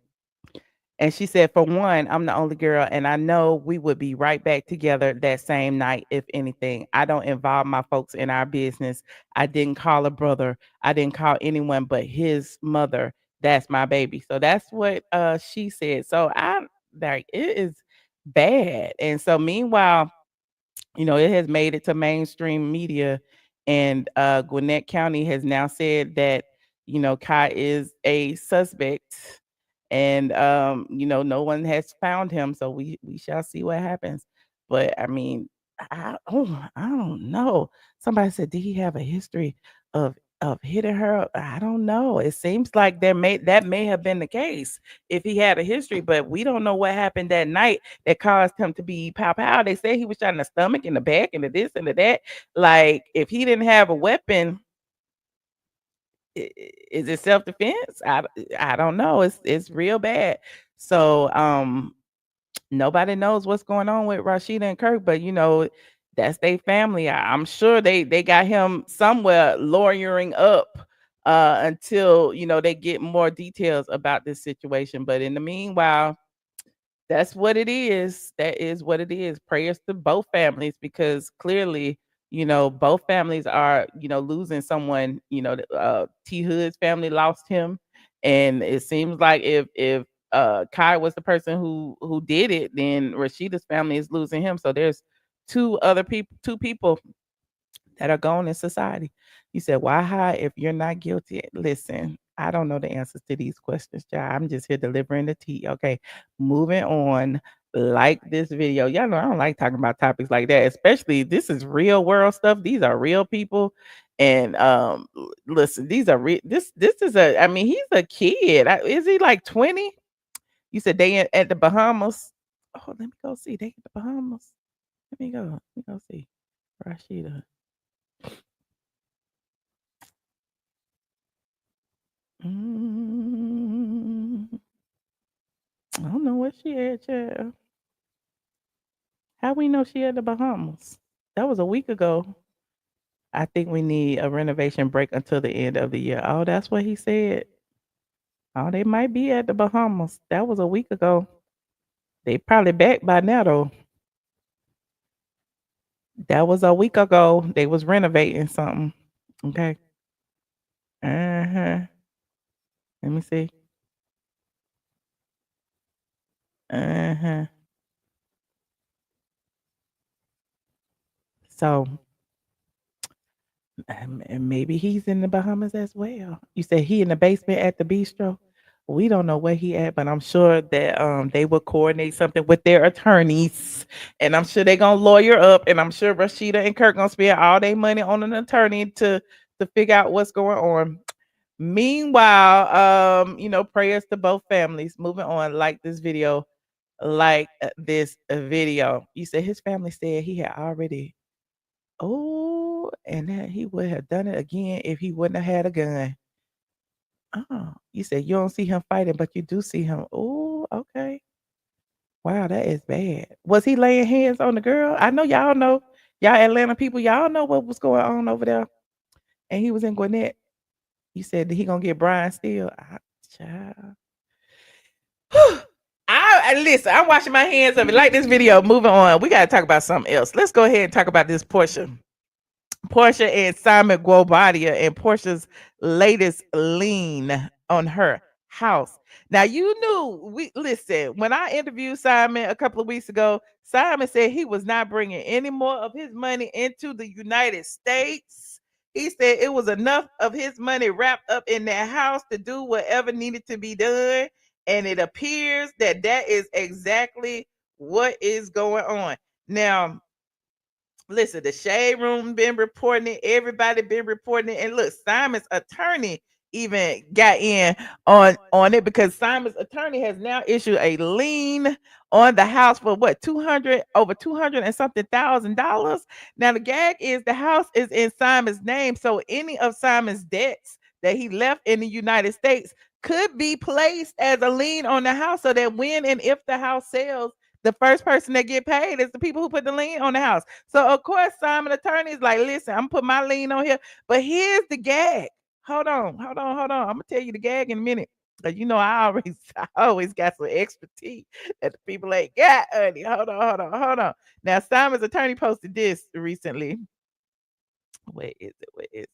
And she said, for one, I'm the only girl, and I know we would be right back together that same night, if anything. I don't involve my folks in our business. I didn't call a brother. I didn't call anyone but his mother. That's my baby. So that's what she said. So it is bad. And so meanwhile, it has made it to mainstream media, and Gwinnett County has now said that, Kai is a suspect, and no one has found him, so we shall see what happens. But I mean, I don't know. Somebody said, did he have a history of hitting her? I don't know. It seems like that may have been the case if he had a history, but we don't know what happened that night that caused him to be pow. They say he was shot in the stomach, in the back, and the this and the that. Like, if he didn't have a weapon, is it self-defense? I don't know. It's real bad. So nobody knows what's going on with Rasheeda and Kirk, but That's their family. I'm sure they got him somewhere lawyering up until they get more details about this situation. But in the meanwhile, that's what it is. That is what it is. Prayers to both families because clearly, both families are, losing someone. T Hood's family lost him, and it seems like if Kai was the person who did it, then Rasheeda's family is losing him. So there's two people that are gone in society. You said, why hide if you're not guilty? Listen, I don't know the answers to these questions, child. I'm just here delivering the tea. Okay, moving on. Like this video. Y'all know I don't like talking about topics like that, especially this is real world stuff. These are real people. And listen, these are this is I mean, he's a kid. Is he like 20? You said they at the Bahamas. Oh, let me go see. They at the Bahamas. Let me go see. Rasheeda. Mm, I don't know where she at, child. How we know she at the Bahamas? That was a week ago. I think we need a renovation break until the end of the year. Oh, that's what he said. Oh, they might be at the Bahamas. That was a week ago. They probably back by now though. That was a week ago. They was renovating something. Okay. Uh-huh. Let me see. Uh-huh. So and maybe he's in the Bahamas as well. You say he in the basement at the bistro? We don't know where he at, but I'm sure that they will coordinate something with their attorneys, and I'm sure they're gonna lawyer up, and I'm sure Rasheeda and Kirk gonna spend all their money on an attorney to figure out what's going on. Meanwhile, prayers to both families. Moving on, like this video, You said his family said he had already. Oh, and that he would have done it again if he wouldn't have had a gun. Oh, you said you don't see him fighting, but you do see him. Oh, okay. Wow, that is bad. Was he laying hands on the girl? I know y'all know. Y'all Atlanta people, y'all know what was going on over there. And he was in Gwinnett. You said that he gonna get Brian still. Child. I listen. I'm washing my hands of it. Like this video. Moving on. We gotta talk about something else. Let's go ahead and talk about this Porsha and Simon Guobadia and Portia's latest lien on her house. Now you knew we listen when I interviewed Simon a couple of weeks ago. Simon said he was not bringing any more of his money into the United States. He said it was enough of his money wrapped up in that house to do whatever needed to be done, and it appears that that is exactly what is going on now. Listen, the shade room been reporting it. Everybody been reporting it. And look, Simon's attorney even got in on it because Simon's attorney has now issued a lien on the house for what 200 over 200 and something $1,000. Now the gag is the house is in Simon's name, so any of Simon's debts that he left in the United States could be placed as a lien on the house, so that when and if the house sells, the first person that get paid is the people who put the lien on the house. So of course, Simon attorney is like, listen, I'm put my lien on here. But here's the gag. Hold on. I'm gonna tell you the gag in a minute. Cause I always got some expertise that the people ain't got, honey. Hold on. Now Simon's attorney posted this recently. Where is it?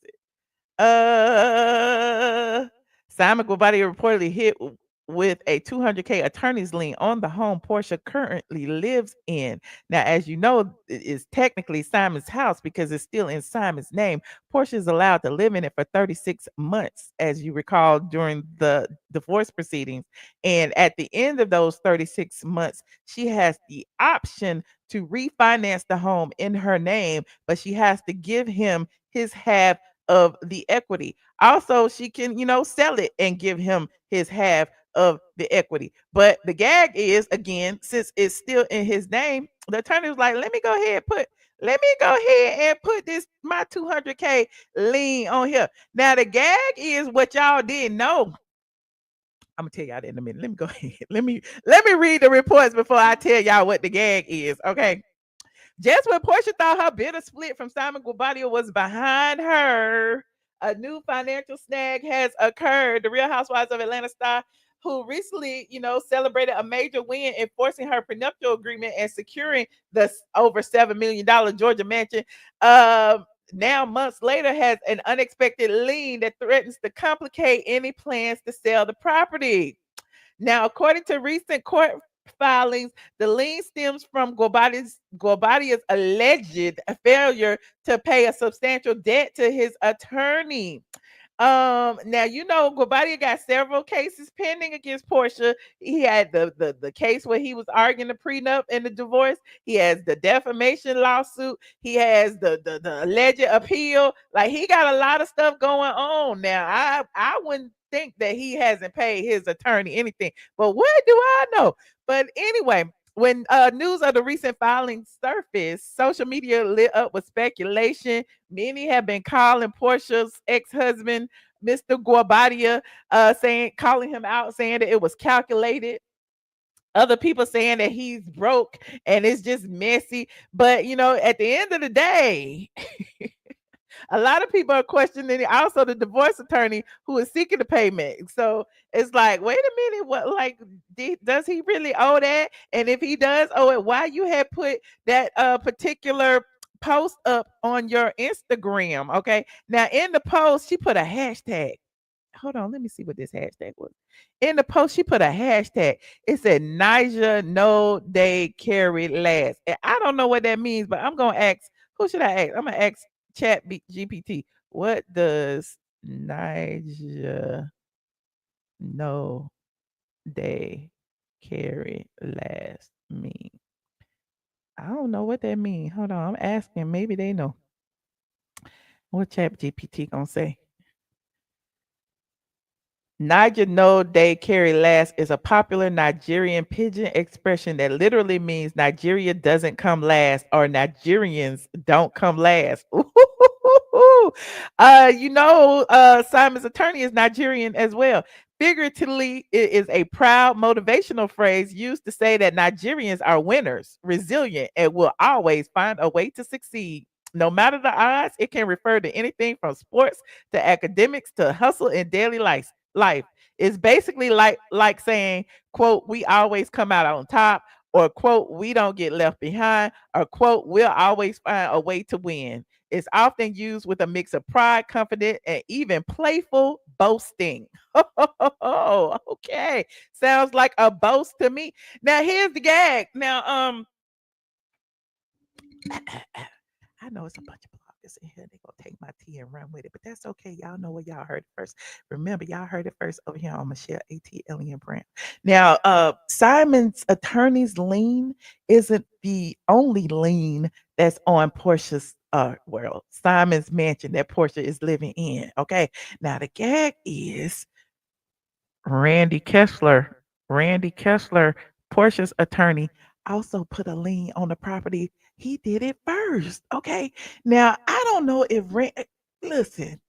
Simon Guobadia reportedly hit with a 200K attorney's lien on the home Porsha currently lives in. Now, as you know, it is technically Simon's house because it's still in Simon's name. Porsha is allowed to live in it for 36 months, as you recall, during the divorce proceedings. And at the end of those 36 months, she has the option to refinance the home in her name, but she has to give him his half of the equity. Also, she can, sell it and give him his half of the equity. But the gag is, again, since it's still in his name, the attorney was like, let me go ahead and put this my 200K lien on here. Now the gag is what y'all didn't know. I'm gonna tell y'all that in a minute. Let me go ahead. Let me read the reports before I tell y'all what the gag is. Okay. Just when Porsha thought her bitter split from Simon Guobadia was behind her, a new financial snag has occurred. The Real Housewives of Atlanta star, who recently, celebrated a major win enforcing her prenuptial agreement and securing the over $7 million Georgia mansion, now months later has an unexpected lien that threatens to complicate any plans to sell the property. Now, according to recent court filings, the lien stems from Guobadia's alleged failure to pay a substantial debt to his attorney. Now Guobadia got several cases pending against Porsha. He had the case where he was arguing the prenup and the divorce. He has the defamation lawsuit. He has the alleged appeal. Like, he got a lot of stuff going on. Now, I wouldn't think that he hasn't paid his attorney anything, but what do I know? But anyway, when news of the recent filings surfaced, social media lit up with speculation. Many have been calling Portia's ex-husband, Mr. Guobadia, calling him out, saying that it was calculated. Other people saying that he's broke and it's just messy. But at the end of the day, a lot of people are questioning also the divorce attorney who is seeking the payment. So it's like, wait a minute, what? Like, does he really owe that? And if he does owe it, why you had put that particular post up on your Instagram? Okay, now in the post she put a hashtag. Hold on, let me see what this hashtag was. In the post, she put a hashtag. It said Niger no day carry last. And I don't know what that means, but I'm gonna ask. Who should I ask? I'm gonna ask GPT. What does Niger no day carry last mean? I don't know what that means. Hold on, I'm asking. Maybe they know. What Chat GPT gonna say? Niger no day carry last is a popular Nigerian pidgin expression that literally means Nigeria doesn't come last or Nigerians don't come last. Ooh. Simon's attorney is Nigerian as well. Figuratively, it is a proud motivational phrase used to say that Nigerians are winners, resilient, and will always find a way to succeed. No matter the odds, it can refer to anything from sports to academics to hustle in daily life. It's basically like saying, quote, we always come out on top, or quote, we don't get left behind, or quote, we'll always find a way to win. It's often used with a mix of pride, confidence, and even playful boasting. Oh, okay. Sounds like a boast to me. Now here's the gag. Now, I know it's a bunch of bloggers in here. They're gonna take my tea and run with it, but that's okay. Y'all know where y'all heard it first. Remember, y'all heard it first over here on Michelle ATLien brand. Now, Simon's attorney's lien isn't the only lien that's on Portia's Simon's mansion that Porsha is living in. Okay. Now the gag is Randy Kessler. Randy Kessler, Portia's attorney, also put a lien on the property. He did it first. Okay. Now, I don't know if listen,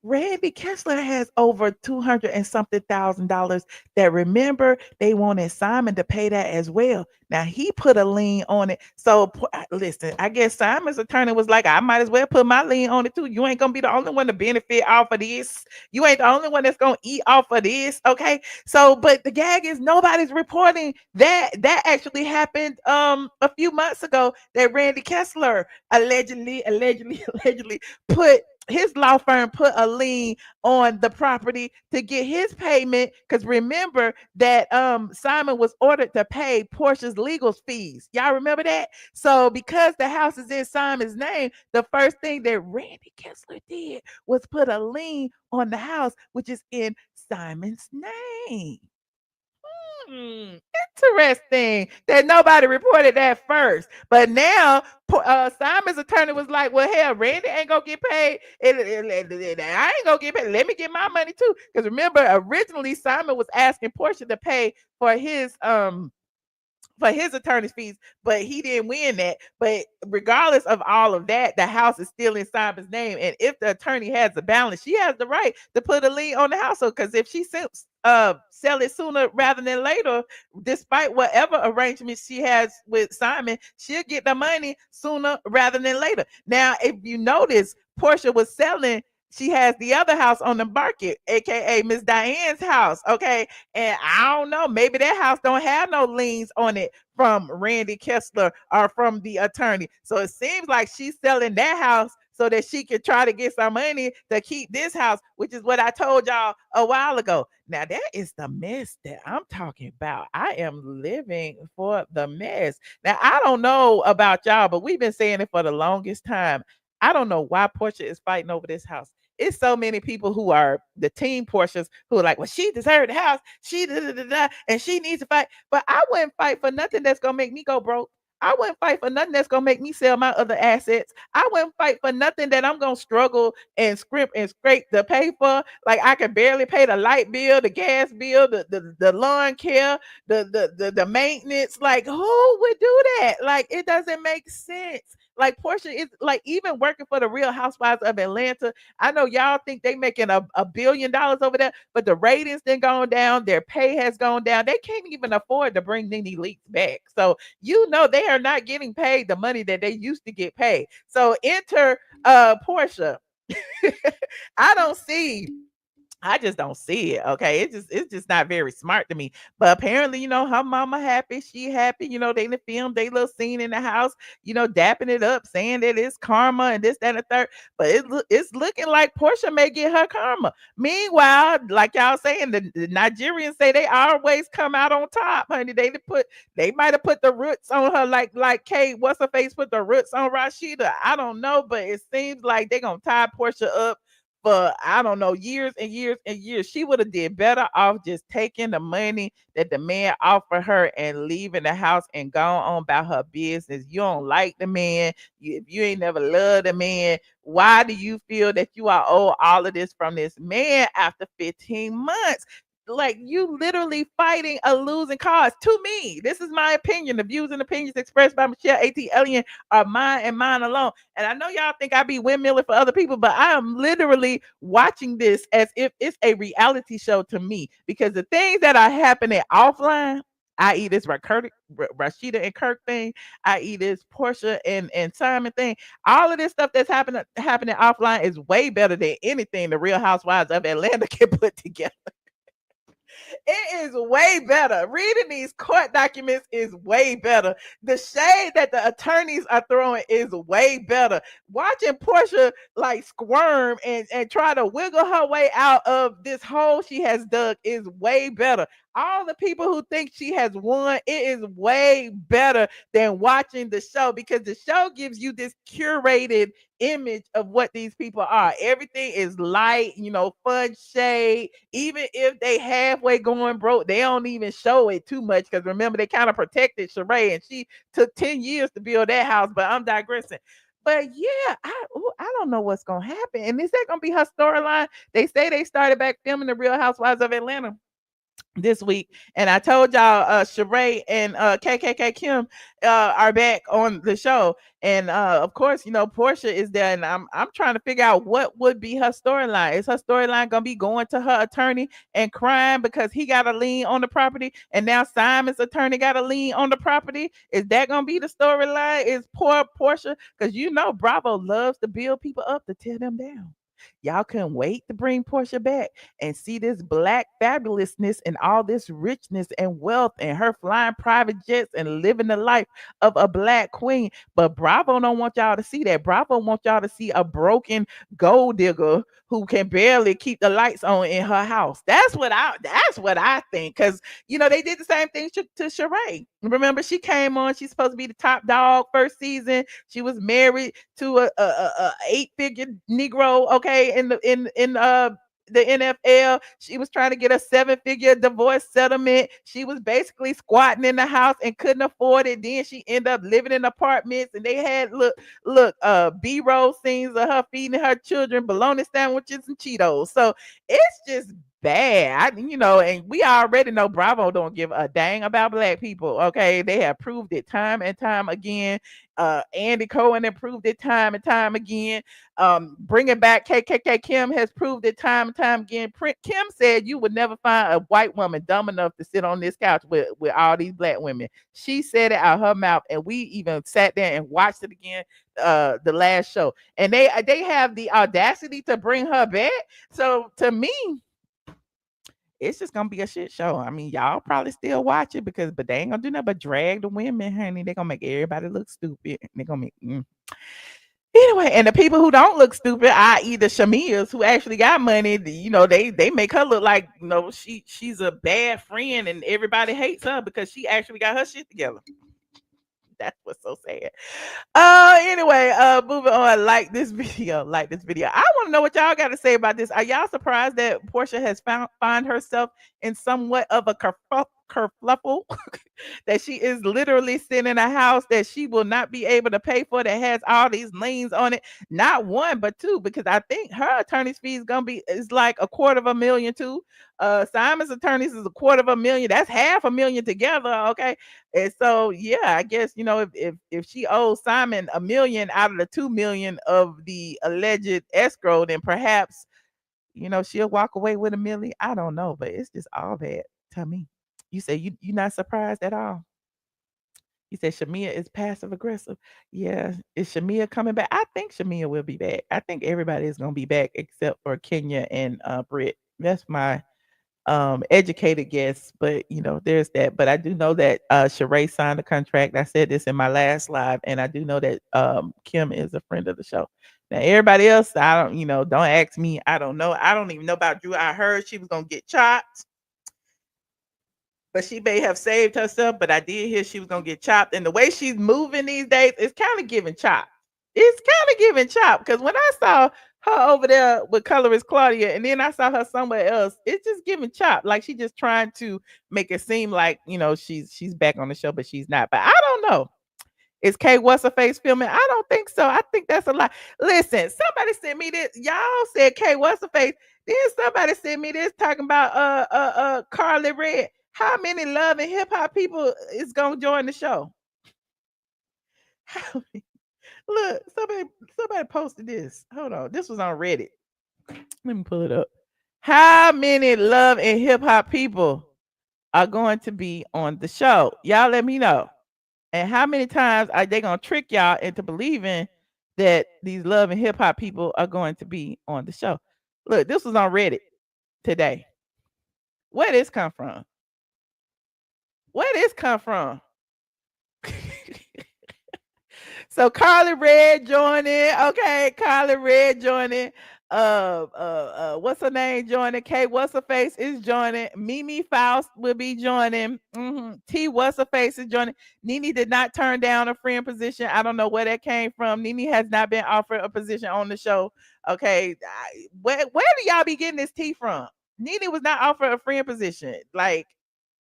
Randy Kessler has over 200 and something $1,000 that, remember, they wanted Simon to pay that as well. Now he put a lien on it. So listen, I guess Simon's attorney was like, I might as well put my lien on it too. You ain't gonna be the only one to benefit off of this. You ain't the only one that's gonna eat off of this. Okay. So, but the gag is nobody's reporting that actually happened a few months ago, that Randy Kessler allegedly put his law firm put a lien on the property to get his payment, because remember that Simon was ordered to pay Portia's legal fees. Y'all remember that? So because the house is in Simon's name, the first thing that Randy Kessler did was put a lien on the house, which is in Simon's name. Interesting that nobody reported that first. But now Simon's attorney was like, well, hell, Randy ain't gonna get paid. I ain't gonna get paid. Let me get my money too. Because remember, originally Simon was asking Porsha to pay for his attorney's fees, but he didn't win that. But regardless of all of that, the house is still in Simon's name. And if the attorney has the balance, she has the right to put a lien on the household. Because if she sell it sooner rather than later, despite whatever arrangement she has with Simon, she'll get the money sooner rather than later. Now, if you notice, Porsha was selling. She has the other house on the market, aka Miss Diane's house. Okay, and I don't know, maybe that house don't have no liens on it from Randy Kessler or from the attorney. So it seems like she's selling that house so that she can try to get some money to keep this house, which is what I told y'all a while ago. Now that is the mess that I'm talking about. I am living for the mess. Now I don't know about y'all, but we've been saying it for the longest time. I don't know why Portia is fighting over this house. It's so many people who are the team Portias who are like, well, she deserved the house. She da, da, da, da, and she needs to fight. But I wouldn't fight for nothing that's gonna make me go broke. I wouldn't fight for nothing that's gonna make me sell my other assets. I wouldn't fight for nothing that I'm gonna struggle and scrimp and scrape to pay for. Like I can barely pay the light bill, the gas bill, the lawn care, the maintenance. Like who would do that? Like it doesn't make sense. Like Portia is like even working for the Real Housewives of Atlanta. I know y'all think they making a $1 billion over there, but the ratings then gone down. Their pay has gone down. They can't even afford to bring Nene Leakes back. So you know they are not getting paid the money that they used to get paid. So enter Portia. I don't see I just don't see it. Okay. It's just not very smart to me. But apparently, her mama happy. She happy. They in the film, they little scene in the house, dapping it up, saying that it's karma and this, that, and the third. But it's looking like Portia may get her karma. Meanwhile, like y'all saying, the Nigerians say they always come out on top, honey. They might have put the roots on her like Kate, what's her face, put the roots on Rasheeda. I don't know, but it seems like they're gonna tie Portia up for I don't know years and years and years. She would have did better off just taking the money that the man offered her and leaving the house and going on about her business. You don't like the man. If you ain't never loved the man, why do you feel that you are owed all of this from this man after 15 months? Like you literally fighting a losing cause. To me, this is my opinion. The views and opinions expressed by Michelle ATLien are mine and mine alone. And I know y'all think I be windmilling for other people, but I am literally watching this as if it's a reality show to me because the things that are happening offline, i.e., this Rasheeda and Kirk thing, i.e., this Porsha and Simon thing, all of this stuff that's happening offline is way better than anything the Real Housewives of Atlanta can put together. It is way better. Reading these court documents is way better. The shade that the attorneys are throwing is way better. Watching Portia like squirm and try to wiggle her way out of this hole she has dug is way better. All the people who think she has won, it is way better than watching the show because the show gives you this curated image of what these people are. Everything is light, fun shade. Even if they halfway going broke, they don't even show it too much because remember they kind of protected Sheree and she took 10 years to build that house. But I'm digressing. But yeah, I don't know what's gonna happen. And is that gonna be her storyline? They say they started back filming the Real Housewives of Atlanta this week, and I told y'all Sheree and KKK Kim are back on the show, and of course Portia is there, and I'm trying to figure out what would be her storyline. Is her storyline gonna be going to her attorney and crying because he got a lien on the property, and now Simon's attorney got a lien on the property? Is that gonna be the storyline? Is poor Portia, because Bravo loves to build people up to tear them down. Y'all couldn't wait to bring Portia back and see this black fabulousness and all this richness and wealth and her flying private jets and living the life of a black queen. But Bravo don't want y'all to see that. Bravo want y'all to see a broken gold digger who can barely keep the lights on in her house. That's what I think. Because they did the same thing to Sheree. Remember, she came on, she's supposed to be the top dog first season. She was married to a 8-figure Negro, okay, in the NFL. She was trying to get a 7-figure divorce settlement. She was basically squatting in the house and couldn't afford it. Then she ended up living in apartments, and they had B-roll scenes of her feeding her children bologna sandwiches and Cheetos. So it's just bad. And we already know Bravo don't give a dang about black people. Okay, they have proved it time and time again. Andy Cohen have proved it time and time again. Bringing back KKK Kim has proved it time and time again. Kim said you would never find a white woman dumb enough to sit on this couch with all these black women. She said it out her mouth, and we even sat there and watched it again the last show. And they have the audacity to bring her back. So to me, it's just gonna be a shit show. I mean, y'all probably still watch it but they ain't gonna do nothing but drag the women, honey. They're gonna make everybody look stupid. They're gonna make anyway, and the people who don't look stupid, i.e. the Shamias who actually got money, they make her look like she's a bad friend and everybody hates her because she actually got her shit together. That's what's so sad. Anyway, moving on. Like this video. I want to know what y'all got to say about this. Are y'all surprised that Porsha has find herself in somewhat of a kerfluffle? That she is literally sitting in a house that she will not be able to pay for, that has all these liens on it. Not one, but two, because I think her attorney's fee is like $250,000 too. Simon's attorneys is $250,000. That's $500,000 together. Okay. And so yeah, I guess if she owes Simon $1 million out of the $2 million of the alleged escrow, then perhaps she'll walk away with $1 million. I don't know, but it's just all bad to me. You say you're not surprised at all. You said Shamia is passive aggressive. Yeah, is Shamia coming back? I think Shamia will be back. I think everybody is gonna be back except for Kenya and Britt. That's my educated guess, but there's that. But I do know that Sheree signed a contract. I said this in my last live, and I do know that Kim is a friend of the show. Now everybody else, I don't, don't ask me. I don't know. I don't even know about Drew. I heard she was gonna get chopped, but she may have saved herself. But I did hear she was gonna get chopped, and the way she's moving these days, it's kind of giving chopped. It's kind of giving chopped because when I saw her over there with Colorist Claudia, and then I saw her somewhere else, it's just giving chopped. Like she just trying to make it seem like she's back on the show, but she's not. But I don't know. Is Kay What's Her Face filming? I don't think so. I think that's a lie. Listen, somebody sent me this. Y'all said Kay What's Her Face. Then somebody sent me this talking about Carly Red. How many love and hip hop people is gonna join the show? Look, somebody posted this. Hold on. This was on Reddit. Let me pull it up. How many love and hip hop people are going to be on the show? Y'all let me know. And how many times are they going to trick y'all into believing that these love and hip hop people are going to be on the show? Look, this was on Reddit today. Where this come from? So Carly Red joining. Okay, Carly Red joining. What's her name joining? Kay What's Her Face is joining. Mimi Faust will be joining. T What's Her Face is joining. Nene did not turn down a friend position. I don't know where that came from. Nene has not been offered a position on the show. Okay, where do y'all be getting this tea from? Nene was not offered a friend position. Like,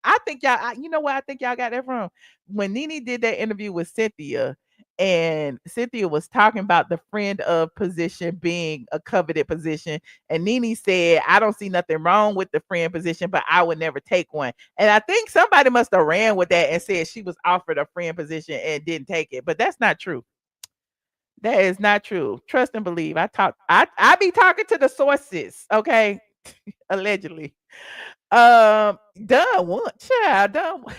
I think y'all, you know where I think y'all got that from? When Nene did that interview with Cynthia, and Cynthia was talking about the friend of position being a coveted position. And Nene said, I don't see nothing wrong with the friend position, but I would never take one. And I think somebody must have ran with that and said she was offered a friend position and didn't take it. But that's not true. That is not true. Trust and believe. I be talking to the sources, okay? Allegedly. Done one, child, done one.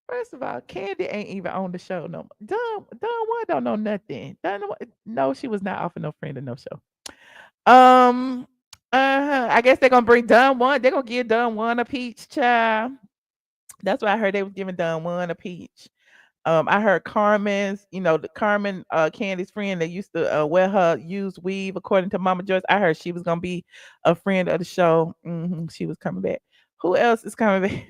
First of all, Candy ain't even on the show no more. Done one don't know nothing. No, she was not offered no friend of no show. I guess they're gonna bring Done one. They're gonna give Done one a peach, child. That's what I heard. They was giving Done one a peach. I heard Carmen's, the Carmen, Candy's friend that used to wear her used weave, according to Mama Joyce. I heard she was gonna be a friend of the show. She was coming back. Who else is coming back?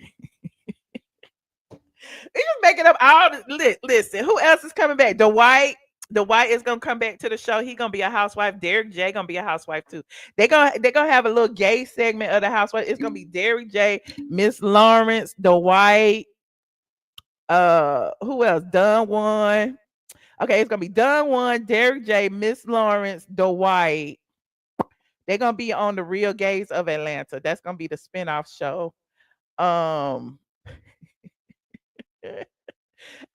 He's just making up all the listen. Who else is coming back? Dwight is gonna come back to the show. He gonna be a housewife. Derek J gonna be a housewife too. They're gonna have a little gay segment of the housewife. It's gonna be Derek J, Miss Lawrence, Dwight. Who else? Done one. Okay, it's gonna be Done one, Derek J, Miss Lawrence, Dwight. They're gonna be on the Real Gays of Atlanta. That's gonna be the spinoff show. Um,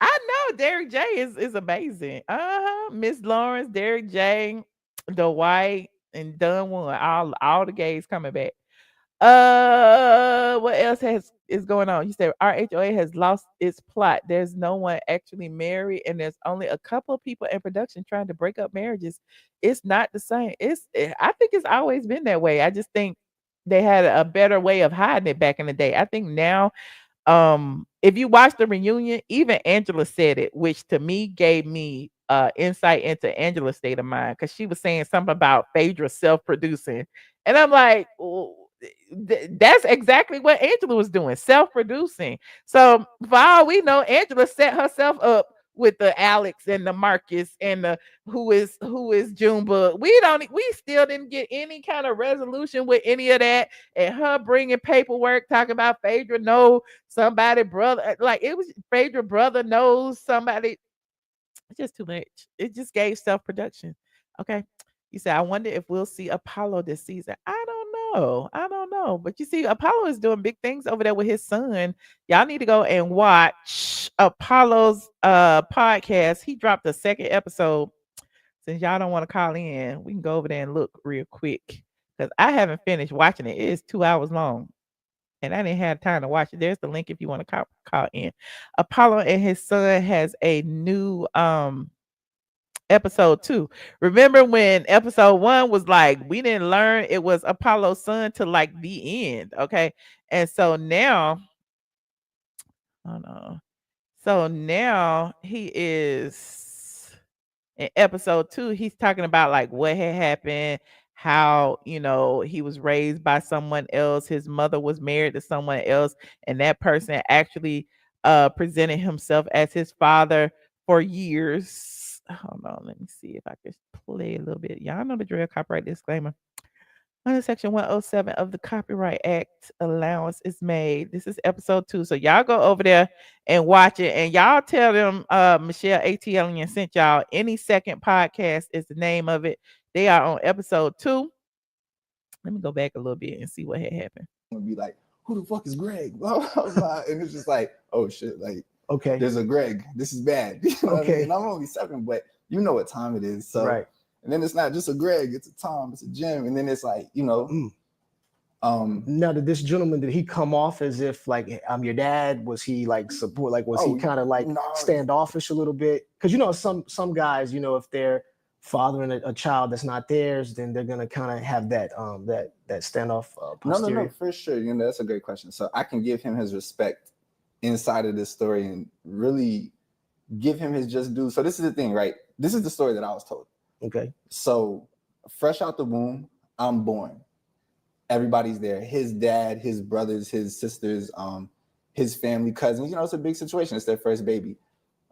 I know Derek J is amazing. Miss Lawrence, Derek J, Dwight, and Dunn One. All the gays coming back. What else is going on? You said RHOA has lost its plot. There's no one actually married, and there's only a couple of people in production trying to break up marriages. It's not the same. I think it's always been that way. I just think they had a better way of hiding it back in the day. I think now if you watch the reunion, even Angela said it, which to me gave me insight into Angela's state of mind, because she was saying something about Phaedra self-producing, and I'm like, that's exactly what Angela was doing, self-producing. So for all we know, Angela set herself up with the Alex and the Marcus and the who is Junebug. We still didn't get any kind of resolution with any of that, and her bringing paperwork talking about Phaedra know somebody brother, like it was Phaedra brother knows somebody. It's just too much. It just gave self-production. Okay. You said, I wonder if we'll see Apollo this season. I don't know. I don't know. But you see, Apollo is doing big things over there with his son. Y'all need to go and watch Apollo's podcast. He dropped a second episode. Since y'all don't want to call in, we can go over there and look real quick. Because I haven't finished watching it. It is 2 hours long. And I didn't have time to watch it. There's the link if you want to call in. Apollo and his son has a new episode 2. Remember when episode 1 was like we didn't learn it was Apollo's son to like the end, okay? And so now, oh no. So now he is in episode 2. He's talking about like what had happened, how he was raised by someone else. His mother was married to someone else, and that person actually presented himself as his father for years. Hold on, let me see if I can play a little bit. Y'all know the drill. Copyright disclaimer. Under Section 107 of the Copyright Act, allowance is made. This is episode 2. So y'all go over there and watch it. And y'all tell them Michelle ATLien sent y'all. Any Second Podcast is the name of it. They are on episode 2. Let me go back a little bit and see what had happened. I'm gonna be like, who the fuck is Greg? And it's just like, oh shit, like, okay, there's a Greg. This is bad. You know what I mean? And I'm only 7, but you know what time it is. So right. And then it's not just a Greg, it's a Tom, it's a Jim, and then it's like, now did this gentleman, did he come off as if like I'm your dad? Was he like support, like was he kind of like standoffish a little bit? Because some guys, if they're fathering a child that's not theirs, then they're gonna kind of have that that standoff posterior. No, for sure. That's a great question. So I can give him his respect inside of this story and really give him his just due. So this is the thing, right? This is the story that I was told. Okay. So fresh out the womb, I'm born. Everybody's there. His dad, his brothers, his sisters, his family, cousins. It's a big situation. It's their first baby.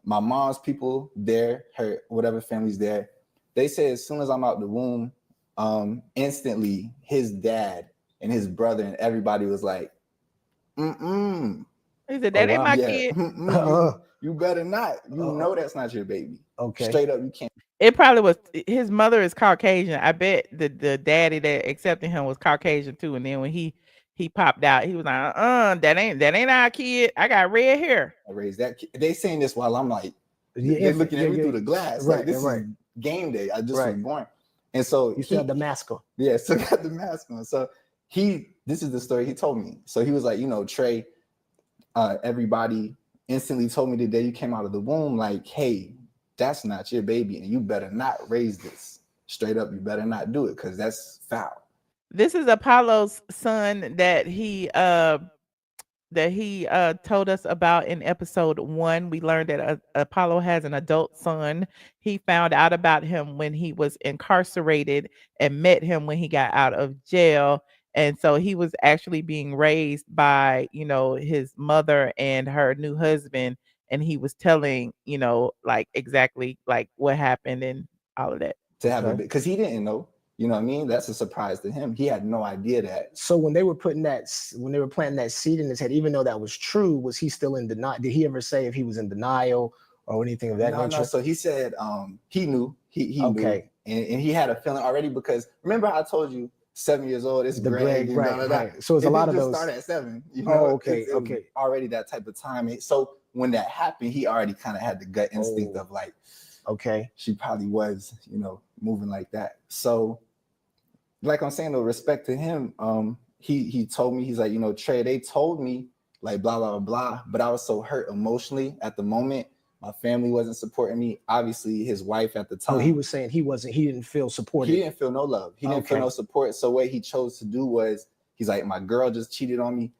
My mom's people there, her whatever family's there. They say as soon as I'm out the womb, instantly his dad and his brother and everybody was like, He said, that ain't my kid. You better not. You know that's not your baby. Okay. Straight up, you can't. It probably was. His mother is Caucasian. I bet the daddy that accepted him was Caucasian too. And then when he popped out, he was like, that ain't our kid. I got red hair. I raised that kid. They saying this while I'm like, they're looking at me through the glass. Right, like, this is game day. I just was born. And so you still had the mask on. Yeah, still got the mask on. So this is the story he told me. So he was like, Trey, everybody instantly told me the day you came out of the womb, like, hey, that's not your baby, and you better not raise this. Straight up, you better not do it because that's foul. This is Apollo's son that he told us about in episode 1. We learned that Apollo has an adult son. He found out about him when he was incarcerated and met him when he got out of jail. And so he was actually being raised by, his mother and her new husband. And he was telling, like exactly like what happened and all of that. To have it, because he didn't know. You know what I mean? That's a surprise to him. He had no idea that. So when they were planting that seed in his head, even though that was true, was he still in denial? Did he ever say if he was in denial or anything of that nature? No. So he said he knew. He knew. And he had a feeling already because remember how I told you 7 years old. It's The Greg, and right, da, da, da. right. So it's It a lot didn't of just those. start at 7. You know, Oh, okay, it was okay. already that type of time. So when that happened, he already kind of had the gut instinct of like, okay, she probably was, you know, moving like that. So, like I'm saying, though, respect to him. He told me, he's like, you know, Trey, they told me like blah blah blah, but I was so hurt emotionally at the moment. My family wasn't supporting me. Obviously, his wife at the time. Oh, he was saying he didn't feel supported. He didn't feel no love. He didn't feel no support. So what he chose to do was, he's like, my girl just cheated on me.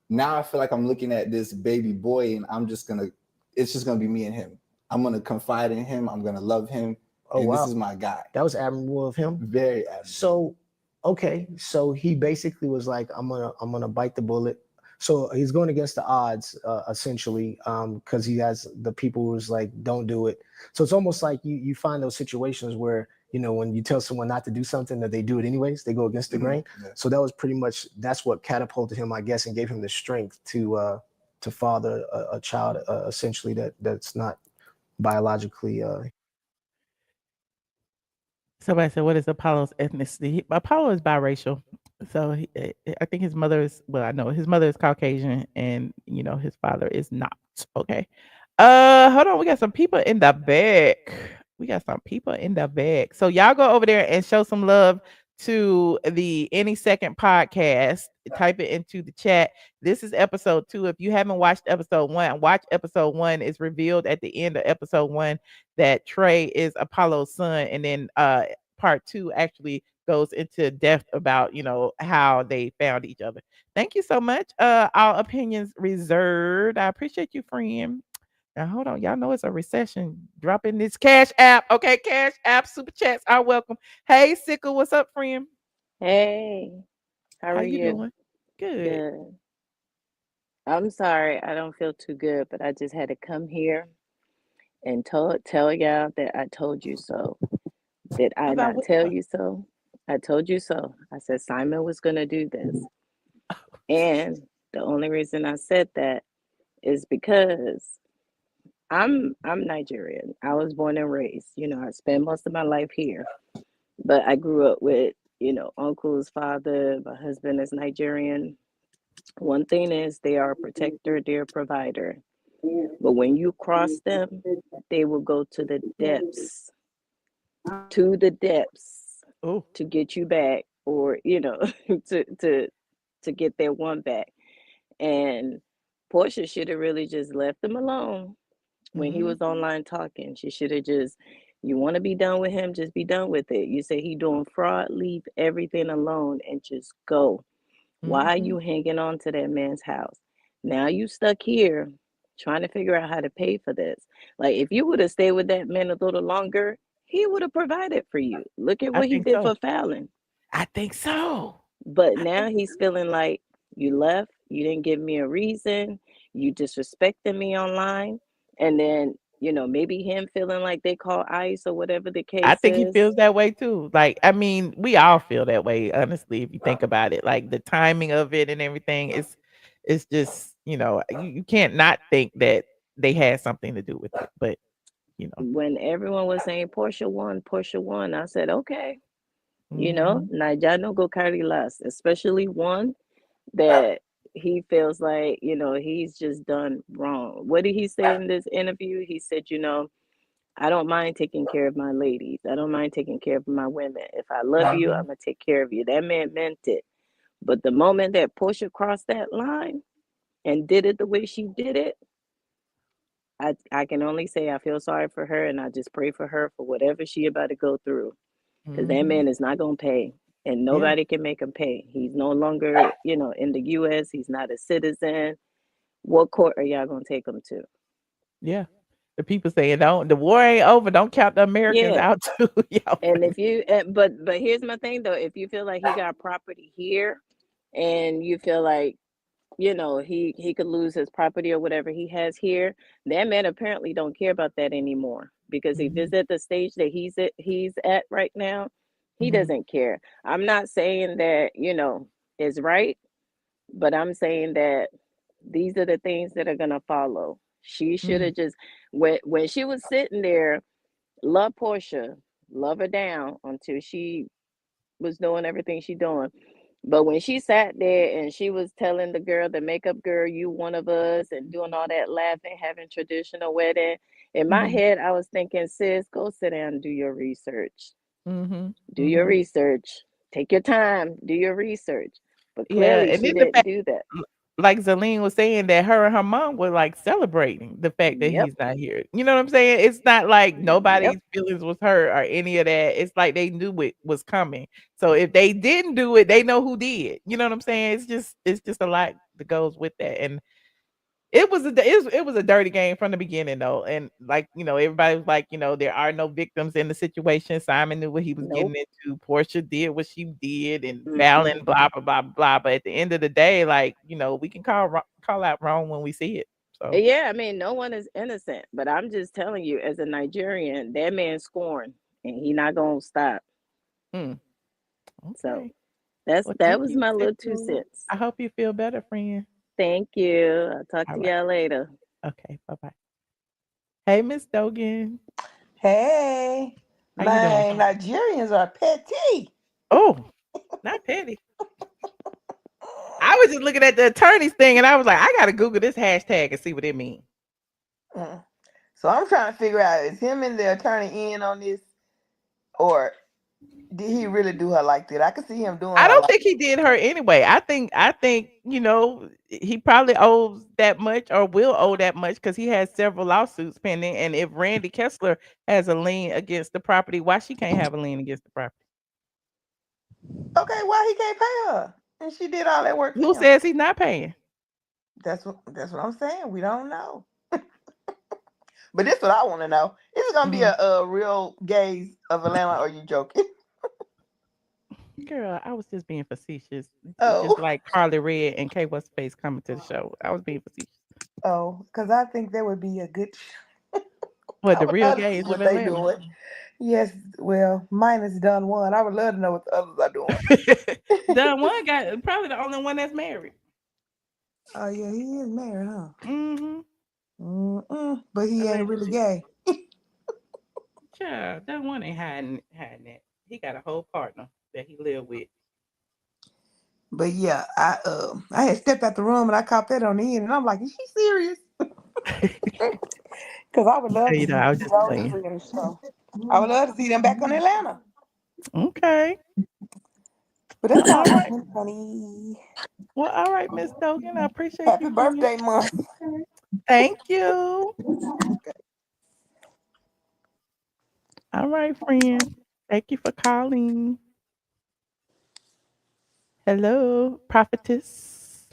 Now I feel like I'm looking at this baby boy, and it's just gonna be me and him. I'm gonna confide in him. I'm gonna love him. Oh, and wow. This is my guy. That was admirable of him. Very admirable. So, okay, so he basically was like, I'm gonna bite the bullet. So he's going against the odds, essentially, because he has the people who's like, don't do it. So it's almost like you find those situations where, you know, when you tell someone not to do something, that they do it anyways, they go against the grain. Yeah. So that was pretty much, that's what catapulted him, I guess, and gave him the strength to father a child, essentially, that's not biologically. Somebody said, "What is Apollo's ethnicity?" Apollo is biracial, so I think his mother is. Well, I know his mother is Caucasian, and you know his father is not. Okay. Hold on. We got some people in the back. So y'all go over there and show some love to the Any Second podcast. Type it into the chat. This is episode 2. If you haven't watched episode 1, watch episode 1. It's revealed at the end of episode 1 that Trey is Apollo's son, and then part 2 actually goes into depth about, you know, how they found each other. Thank you so much. All opinions reserved. I appreciate you, friend. Now hold on, y'all know it's a recession. Drop in this Cash App. Okay, Cash App super chats are welcome. Hey, Sickle, what's up, friend? Hey, how are you you? doing? Good. Good. I'm sorry, I don't feel too good, but I just had to come here and tell y'all that I told you so. Did I About not tell you so? I told you so. I said Simon was gonna do this. And the only reason I said that is because I'm Nigerian. I was born and raised. You know, I spent most of my life here. But I grew up with, you know, uncle's father. My husband is Nigerian. One thing is they are a protector, they're a provider. But when you cross them, they will go to the depths, to get you back, or, you know, to get their one back. And Porsha should have really just left him alone when he was online talking. She should have just, you want to be done with him, just be done with it. You say he doing fraud, leave everything alone and just go. Why are you hanging on to that man's house? Now you stuck here trying to figure out how to pay for this. Like, if you would have stayed with that man a little longer, he would have provided for you. Look at what he did for Fallon. I think so. But now he's feeling like, you left, you didn't give me a reason, you disrespected me online, and then, you know, maybe him feeling like they call ICE or whatever the case is. I think he feels that way too. Like, I mean, we all feel that way, honestly, if you think about it. Like the timing of it and everything is just, you know, you can't not think that they had something to do with it. But, you know. When everyone was saying Porsha won, I said, okay. You know, Nida no go carry less, especially one that he feels like, you know, he's just done wrong. What did he say in this interview? He said, you know, I don't mind taking care of my ladies. I don't mind taking care of my women. If I love you, I'm going to take care of you. That man meant it. But the moment that Porsha crossed that line and did it the way she did it, I can only say I feel sorry for her, and I just pray for her for whatever she about to go through. Because that man is not going to pay, and nobody can make him pay. He's no longer, you know, in the U.S. He's not a citizen. What court are y'all going to take him to? Yeah. The people saying, don't, the war ain't over. Don't count the Americans out too. And if you, but here's my thing though. If you feel like he got property here and you feel like, you know, he could lose his property or whatever he has here, that man apparently don't care about that anymore, because if he's at the stage that he's at right now, he doesn't care. I'm not saying that, you know, is right, but I'm saying that these are the things that are going to follow. She should have just, when she was sitting there, love Porsha, love her down until she was doing everything she doing. But when she sat there and she was telling the girl, the makeup girl, you one of us, and doing all that laughing, having traditional wedding, in my head, I was thinking, sis, go sit down and do your research. Do your research. Take your time. Do your research. But Yeah, clearly and she then the didn't fact, do that. like Zalene was saying, that her and her mom were like celebrating the fact that Yep. he's not here. You know what I'm saying? It's not like Yep. nobody's feelings was hurt or any of that. It's like they knew it was coming. So if they didn't do it, they know who did. You know what I'm saying? It's just a lot that goes with that. And it was a dirty game from the beginning though. And like, everybody was like, there are no victims in the situation. Simon knew what he was Nope. getting into. Portia did what she did, and Fallon, Mm-mm. blah, blah, blah, blah. But at the end of the day, like, we can call out wrong when we see it. So Yeah, I mean, no one is innocent, but I'm just telling you, as a Nigerian, that man's scorned, and he not gonna stop. hmm, So okay. Well, that thank was you, my little 2 cents. I hope you feel better, friend. Thank you. I'll talk All to right. y'all later. Okay. Bye-bye. Hey, Miss Dogan. Hey, How you doing? man, Nigerians are petty. Oh, not petty. I was just looking at the attorneys thing, and I was like, I gotta Google this hashtag and see what it means. So I'm trying to figure out, is him and the attorney in on this, or did he really do her like that? I could see him doing I her don't like think he did her anyway. I think he probably owes that much or will owe that much because he has several lawsuits pending. And if Randy Kessler has a lien against the property, why she can't have a lien against the property? Okay, why he can't pay her? And she did all that work for Who him. says he's not paying? That's what I'm saying. We don't know. But this is what I want to know. Is it gonna be a real gays of Atlanta, or are you joking? Girl, I was just being facetious. Oh. Just like Carly Red and K What's Face coming to the show. I was being facetious. Oh, because I think that would be a good. What, I the would real love to see gays of what they Atlanta? doing. Yes, well, minus done one. I would love to know what the others are doing. The one guy, probably the only one that's married. Oh yeah, he is married, huh? Mm-hmm. But he ain't really gay. Child, that one ain't hiding that. He got a whole partner that he live with. But yeah, I had stepped out the room and I caught that on the end, and I'm like, is she serious? Because I would love to see I was just those playing. three on the show. I would love to see them back on Atlanta. Okay. But that's all All right. right, honey. Well, all right, Miss Dogan. I appreciate Happy you, friend. birthday month. Thank you. All right, friend. Thank you for calling. Hello, prophetess.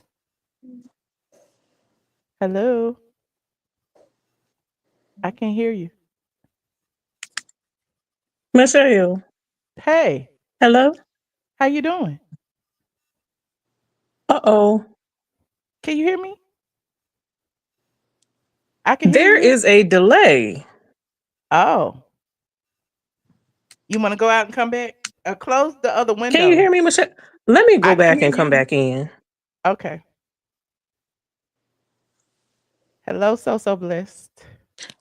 Hello. I can't hear you. Michelle. Hey. Hello. How you doing? Uh-oh. Can you hear me? I can hear There you. is a delay. Oh. You want to go out and come back? Close the other window. Can you hear me, Michelle? Let me go I can back hear and come you. back in. Okay. Hello, so blessed.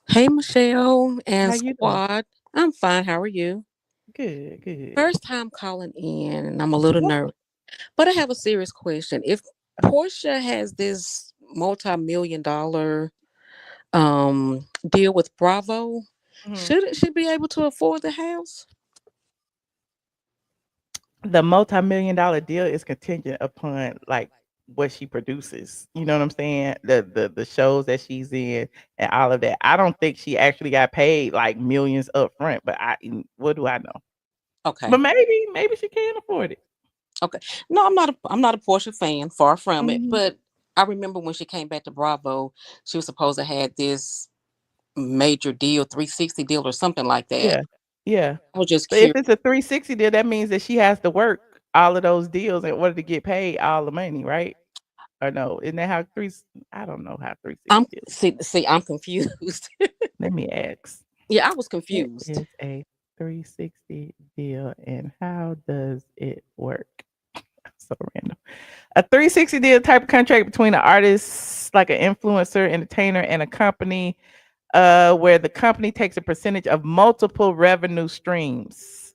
Hey, Michelle and How you doing? squad. I'm fine. How are you? Good. First time calling in, and I'm a little nervous. But I have a serious question. If Porsha has this multi-million-dollar deal with Bravo, should she be able to afford the house? The multi-million-dollar deal is contingent upon like what she produces. You know what I'm saying? The shows that she's in and all of that. I don't think she actually got paid like millions up front, but what do I know? Okay. But maybe she can afford it. Okay. No, I'm not a Porsha fan, far from it. But I remember when she came back to Bravo, she was supposed to have this major deal, 360 deal or something like that. Yeah. I was just But if curious. it's a 360 deal, that means that she has to work all of those deals in order to get paid all the money, right? Or no? Isn't that how I don't know how 360 deals. See, I'm confused. Let me ask. Yeah, I was What confused. is a 360 deal and how does it work? So random. A 360 deal type of contract between an artist, like an influencer, entertainer, and a company, where the company takes a percentage of multiple revenue streams.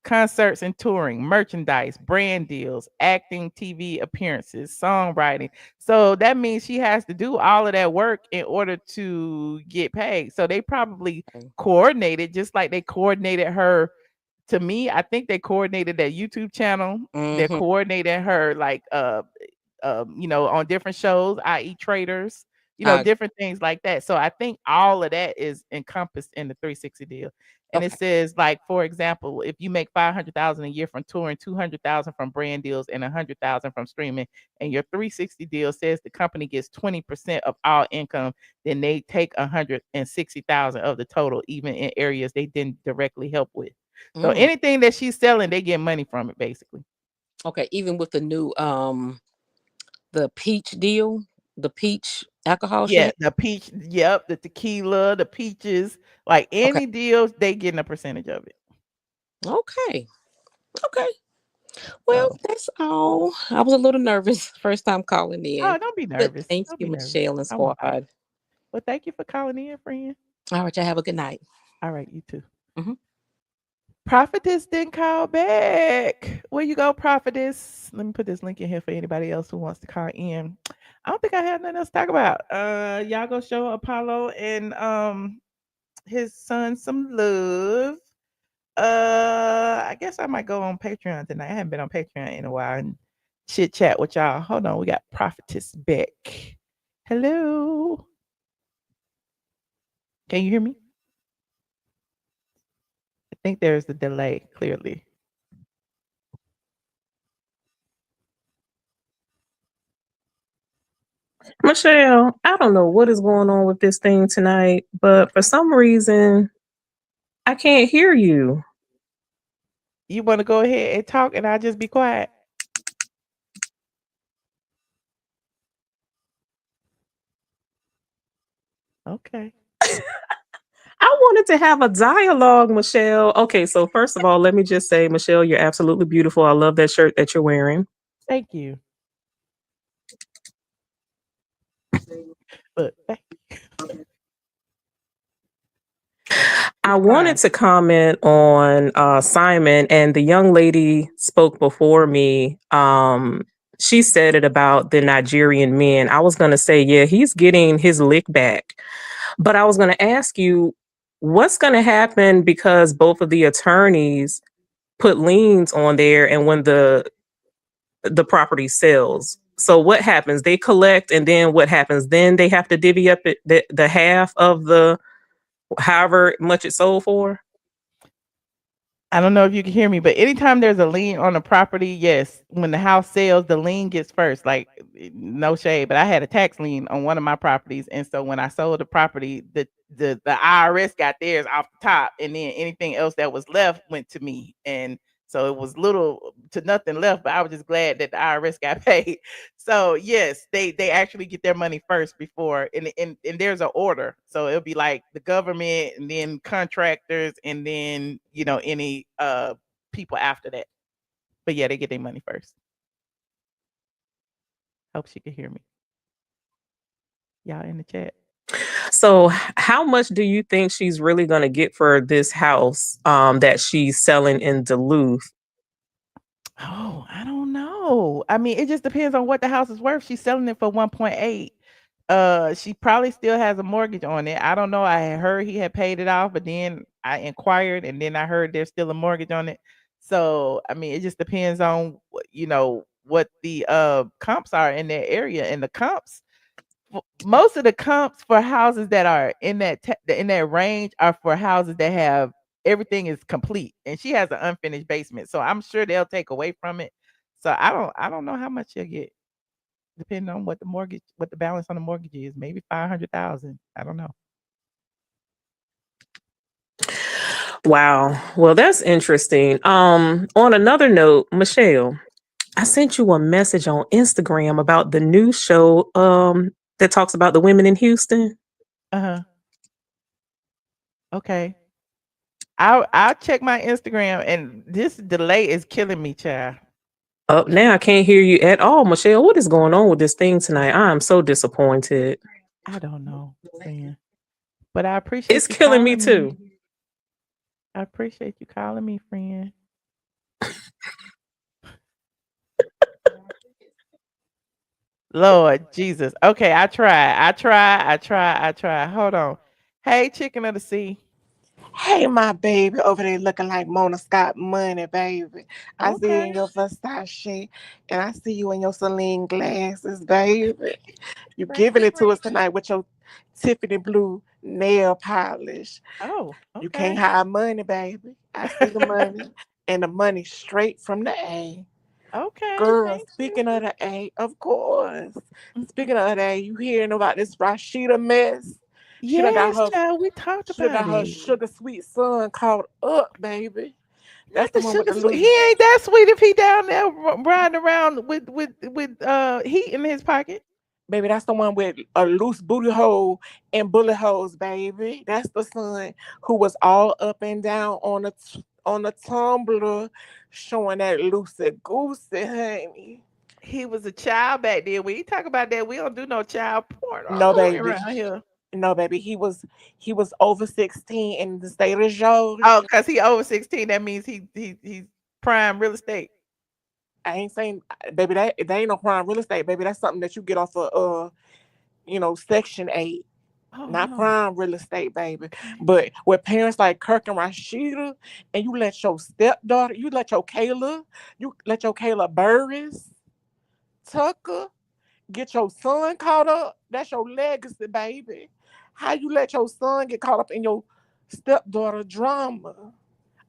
concerts and touring, merchandise, brand deals, acting, TV appearances, songwriting. So that means she has to do all of that work in order to get paid. So they probably coordinated just like they coordinated her. To me, I think they coordinated that YouTube channel. They Mm-hmm. coordinated her like on different shows, i.e. traders, different things like that. So I think all of that is encompassed in the 360 deal. And it Okay. says, like, for example, if you make 500,000 a year from touring, 200,000 from brand deals, and 100,000 from streaming, and your 360 deal says the company gets 20% of all income, then they take 160,000 of the total, even in areas they didn't directly help with. So anything that she's selling, they get money from it, basically. Okay, even with the new the peach deal, the peach alcohol Yeah, shake. the peach, yep, the tequila, the peaches, like Okay. any deals, they getting a percentage of it. Okay. Okay. Well, So, that's all. I was a little nervous first time calling in. oh, don't be But nervous. thank Don't you, be nervous. Michelle and I won't. Squad. Well, thank you for calling in, friend. All right, y'all have a good night. All right, you too. Mhm. Prophetess didn't call back. Where you go, Prophetess? Let me put this link in here for anybody else who wants to call in. I don't think I have nothing else to talk about. Y'all go show Apollo and his son some love. I guess I might go on Patreon tonight. I haven't been on Patreon in a while and chit chat with y'all. Hold on, we got Prophetess Beck. Hello. Can you hear me? I think there's a delay, clearly. Michelle, I don't know what is going on with this thing tonight, but for some reason, I can't hear you. You want to go ahead and talk and I'll just be quiet? Okay. I wanted to have a dialogue, Michelle. Okay, so first of all, let me just say, Michelle, you're absolutely beautiful. I love that shirt that you're wearing. Thank you. But I wanted to comment on Simon, and the young lady spoke before me. She said it about the Nigerian men. I was going to say, yeah, he's getting his lick back. But I was going to ask you, what's going to happen because both of the attorneys put liens on there, and when the property sells, so what happens? They collect, and then what happens? Then they have to divvy up the half of the however much it sold for. I don't know if you can hear me, but anytime there's a lien on a property, yes, when the house sells, the lien gets first. Like, no shade, but I had a tax lien on one of my properties, and so when I sold the property, the IRS got theirs off the top, and then anything else that was left went to me, and so it was little to nothing left. But I was just glad that the IRS got paid. So yes, they actually get their money first before, and there's an order. So it'll be like the government, and then contractors, and then any people after that. But yeah, they get their money first. Hope she can hear me. Y'all in the chat. So how much do you think she's really going to get for this house that she's selling in Duluth? Oh, I don't know. I mean, it just depends on what the house is worth. She's selling it for 1.8. She probably still has a mortgage on it. I don't know. I had heard he had paid it off, but then I inquired, and then I heard there's still a mortgage on it. So, I mean, it just depends on what the comps are in that area, and the comps. Most of the comps for houses that are in that range are for houses that have everything is complete, and she has an unfinished basement, so I'm sure they'll take away from it. So I don't know how much she'll get, depending on what the balance on the mortgage is. Maybe 500,000. I don't know. Wow. Well, that's interesting. On another note, Michelle, I sent you a message on Instagram about the new show that talks about the women in Houston. Uh-huh. Okay. I'll check my Instagram, and this delay is killing me, child. Up now, I can't hear you at all, Michelle. What is going on with this thing tonight? I am so disappointed. I don't know, friend. But I appreciate It's you killing me calling me. too. I appreciate you calling me, friend. Lord Jesus. Okay, I try. Hold on. Hey, chicken of the sea. Hey, my baby over there looking like Mona Scott money, baby. I see you Okay. in your Versace, and I see you in your Celine glasses, baby. You Thank giving you, it to us princess. tonight with your Tiffany blue nail polish. Oh, You can't okay. hide money, baby. I see the money, and the money straight from the A. Okay, Girl, thank you. speaking of the A, of course. Mhm. Speaking of the A, you hearing about this Rasheeda mess? She done got Yes, her child, we talked she done about got her it. sugar sweet son caught up, baby. That's Not the the one with sugar the sweet. little He ain't that sweet if he down there riding around with heat in his pocket. baby. That's the one with a loose booty hole and bullet holes, baby. That's the son who was all up and down on the tumbler, showing that loosey goosey, honey. He was a child back then. When you talk about that, we don't do no child porn No, baby. around here. No, baby. He was over 16 in the state of Georgia. Oh, because he over 16, that means he's prime real estate. I ain't saying, baby, that ain't no prime real estate, baby. That's something that you get off of Section 8. Oh Not no. prime real estate, baby. But with parents like Kirk and Rasheeda, and you let your stepdaughter, you let your Kayla Burris, Tucker, get your son caught up. That's your legacy, baby. How you let your son get caught up in your stepdaughter drama?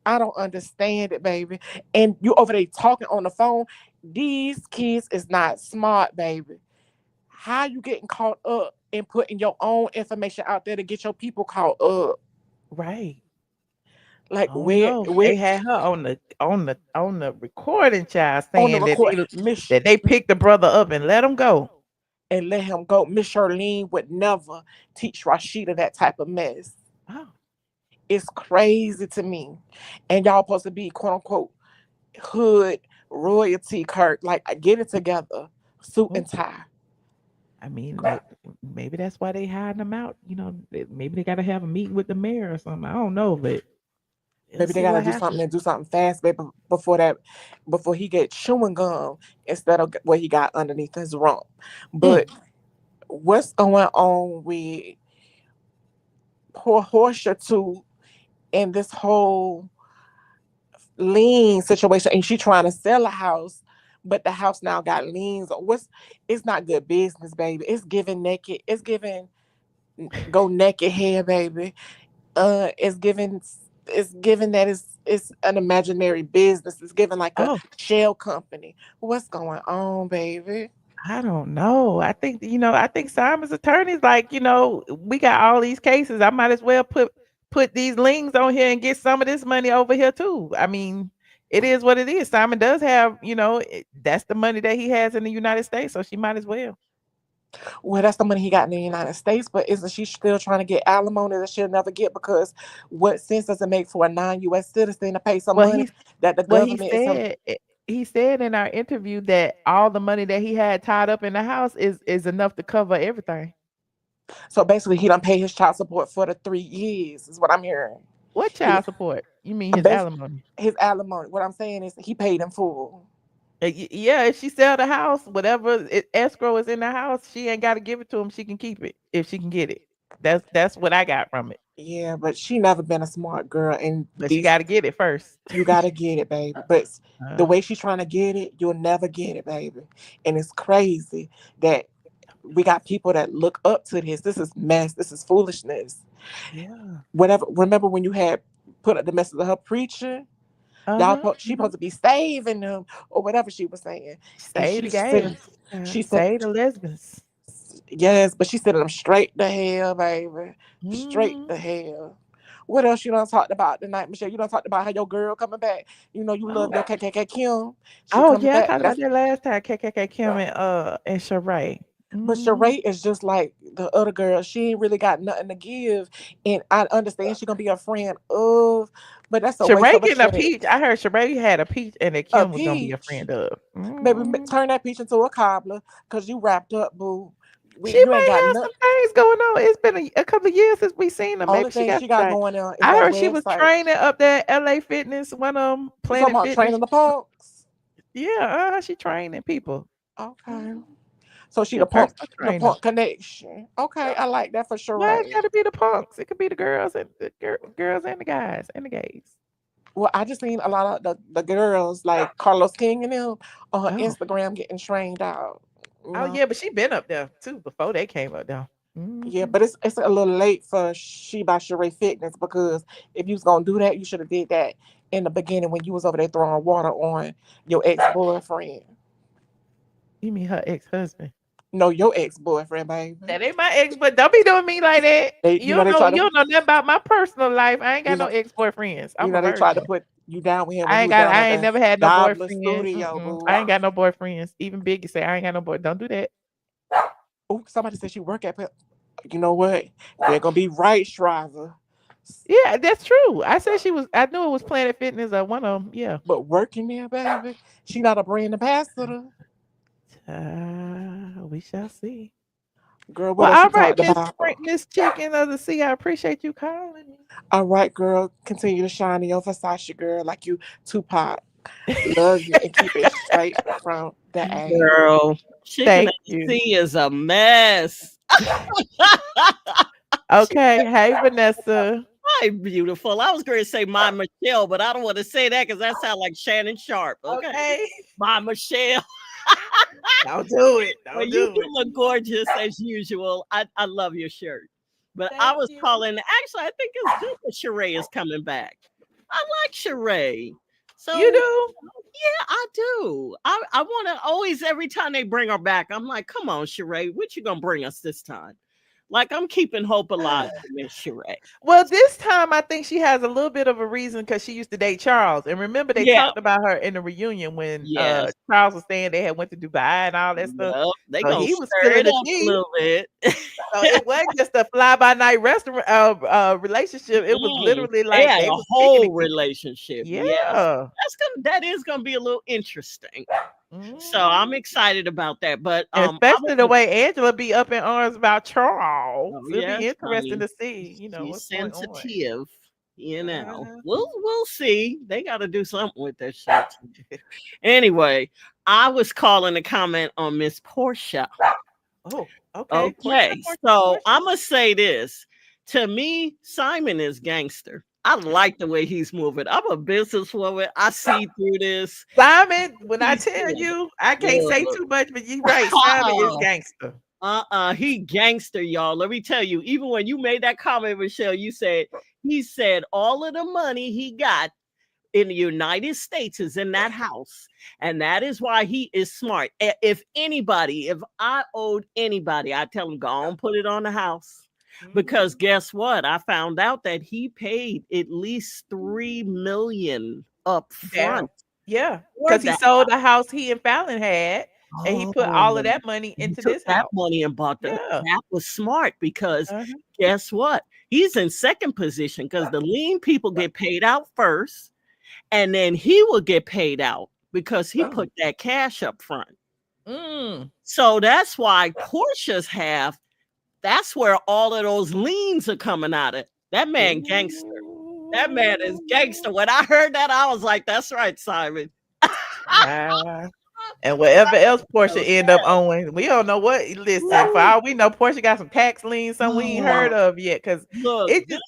I don't understand it, baby. And you over there talking on the phone. These kids is not smart, baby. How you getting caught up and putting your own information out there to get your people caught up? Right. Like Oh no. where They had her on the recording, child, on the saying that record, Miss they picked the brother up and let him go. and let him go. Miss Charlene would never teach Rasheeda that type of mess. Oh. It's crazy to me. And y'all supposed to be quote unquote hood royalty, Kirk. Like get it together. Suit Oh. and tie. I mean, maybe that's why they hiding them out. Maybe they got to have a meeting with the mayor or something. I don't know, but we'll Maybe they see gotta what do something happens. and do something fast, baby, before he get chewing gum instead of what he got underneath his rump. Mm. But what's going on with poor Porsha too in this whole lien situation? And she trying to sell a house, but the house now got liens. It's not good business, baby. It's giving naked. It's giving go naked hair, baby. It's given that it's an imaginary business. It's given like a Oh, shell company. What's going on, baby? I don't know. I think Simon's attorney's like, we got all these cases. I might as well put these liens on here and get some of this money over here too. I mean, it is what it is. Simon does have, that's the money that he has in the United States, so she might as well. Well, that's the money he got in the United States, but isn't she still trying to get alimony that she'll never get? Because what sense does it make for a non-U.S. citizen to pay some Well, money he's that the well, he government is? said he said in our interview that all the money that he had tied up in the house is enough to cover everything. So basically, he don't pay his child support for the 3 years. Is what I'm hearing. What He, child support? You mean his bas- alimony? his alimony. What I'm saying is he paid in full. Yeah, if she sell the house, whatever escrow is in the house, she ain't got to give it to him. She can keep it if she can get it. That's what I got from it. Yeah, but she never been a smart girl, and But she got to get it first. you gotta get it, baby. But the Uh, way she's trying to get it, you'll never get it, baby. And it's crazy that we got people that look up to this. This is mess. This is foolishness. yeah. Whatever. Remember when you had put up the message of her preaching? Uh-huh. She supposed to be saving them or whatever she was saying, and Save the gays. she said Save the lesbians. yes, but she said them straight to hell, baby, straight Mm. to hell. What else you done talked about tonight, Michelle? You done talked about how your girl coming back. You know you love Oh, your KKK Kim. She oh coming yeah, I back. talked about that last time. KKK Kim and Sheree. But Mhm. Sheree is just like the other girl. She ain't really got nothing to give. And I understand she gonna be a friend of, but that's a waste Sheree of a getting a chat. peach. I heard Sheree had a peach and that A Kim was gonna be a peach. friend of. Baby, Mm. turn that peach into a cobbler because you wrapped up, boo. She You ain't might got have nothing. some things going on. It's been a couple of years since we seen her. Only Maybe she thing got she some got things. going on is I that heard she was website. training up there at LA Fitness, one of them, You talking Planet about Fitness. training the punks? Yeah, she training people. Okay. So she She a personal the trainer. punk connection. Okay, I like that for sure. Why it's got to be the punks? It could be the girls and girls and the guys and the gays. Well, I just seen a lot of the girls like Carlos King and them on her Oh. Instagram getting trained out. You Oh know? yeah, but she been up there too before they came up there. Yeah, but it's a little late for She by Sheree Fitness because if you was gonna do that, you should have did that in the beginning when you was over there throwing water on your ex-boyfriend. You mean her ex-husband? No, your ex-boyfriend, baby. That ain't my ex, but don't be doing me like that. They, You don't they know. try You to, don't know nothing about my personal life. I ain't you got no know, ex-boyfriends. I'm a they tried to virgin. put you down with him when he was down I at ain't the never had no Gobbler boyfriend. Studio, boo. I ain't got no boyfriends. Even Biggie say I ain't got no boy. Don't do that. Oh, somebody said she work at. You know what? They're gonna be right, Shriver. Yeah, that's true. I said she was. I knew it was Planet Fitness or one of them. Yeah. But working there, baby, she not a brand ambassador. We shall see. Girl, what Well, else all she right, talked about? Miss Chicken of the Sea. I appreciate you calling me. All right, girl. Continue to shine in your Versace, girl, like you Tupac. Love you and keep it straight from the A. Girl, Chicken Thank at the you. Sea is a mess. Okay. Hey, Vanessa. Hi, beautiful. I was going to say my Michelle, but I don't want to say that because that sounds like Shannon Sharp. Okay. Okay. My Michelle. Don't do it. Well, Don't you do do it. look gorgeous as usual. I love your shirt. But I Thank was you. calling. Actually, I think it's good that Sheree is coming back. I like Sheree. So You do? yeah, I do. I want to always every time they bring her back, I'm like, come on, Sheree, what you gonna bring us this time? Like I'm keeping hope alive for Miss Sheree. Well, this time I think she has a little bit of a reason because she used to date Charles. And remember, they Yeah. talked about her in the reunion when Yes. Charles was saying they had went to Dubai and all that stuff. Well, they So gonna he was stir spilling it the up a tea. little bit. So it wasn't just a fly by night restaurant relationship. It was literally They like had they a was kicking whole it. relationship. Yeah. Yes. That is gonna be a little interesting. So I'm excited about that. But Especially the way Angela be up in arms about Charles. oh, It'll yes, be interesting honey. to see, She's what's going on. sensitive. We'll see. They got to do something with that shit. Anyway, I was calling to comment on Miss Porsha. Oh, okay. Okay, so I'm gonna say this. To me, Simon is gangster. I like the way he's moving. I'm a businesswoman. I see through this. Simon, when I He's tell good. you, I can't say Look. too much, but you're right. Simon is gangster. He gangster, y'all. Let me tell you, even when you made that comment, Michelle, you said he said all of the money he got in the United States is in that house. And that is why he is smart. If I owed anybody, I'd tell him, go on, put it on the house. Because guess what? I found out that he paid at least $3 million up front. Yeah, because he sold the house he and Fallon had, and he put all of that money into Took this that house. money and bought Yeah. that was smart because guess what? He's in second position because the Lien people get paid out first, and then he will get paid out because he put that cash up front. So that's why Portia's half, that's where all of those liens are coming out of. That man gangster. That man is gangster. When I heard that, I was like, that's right, Simon. And whatever else Portia end up owing, we don't know what. Listen, for all we know, Portia got some tax liens, something we ain't heard of yet. Because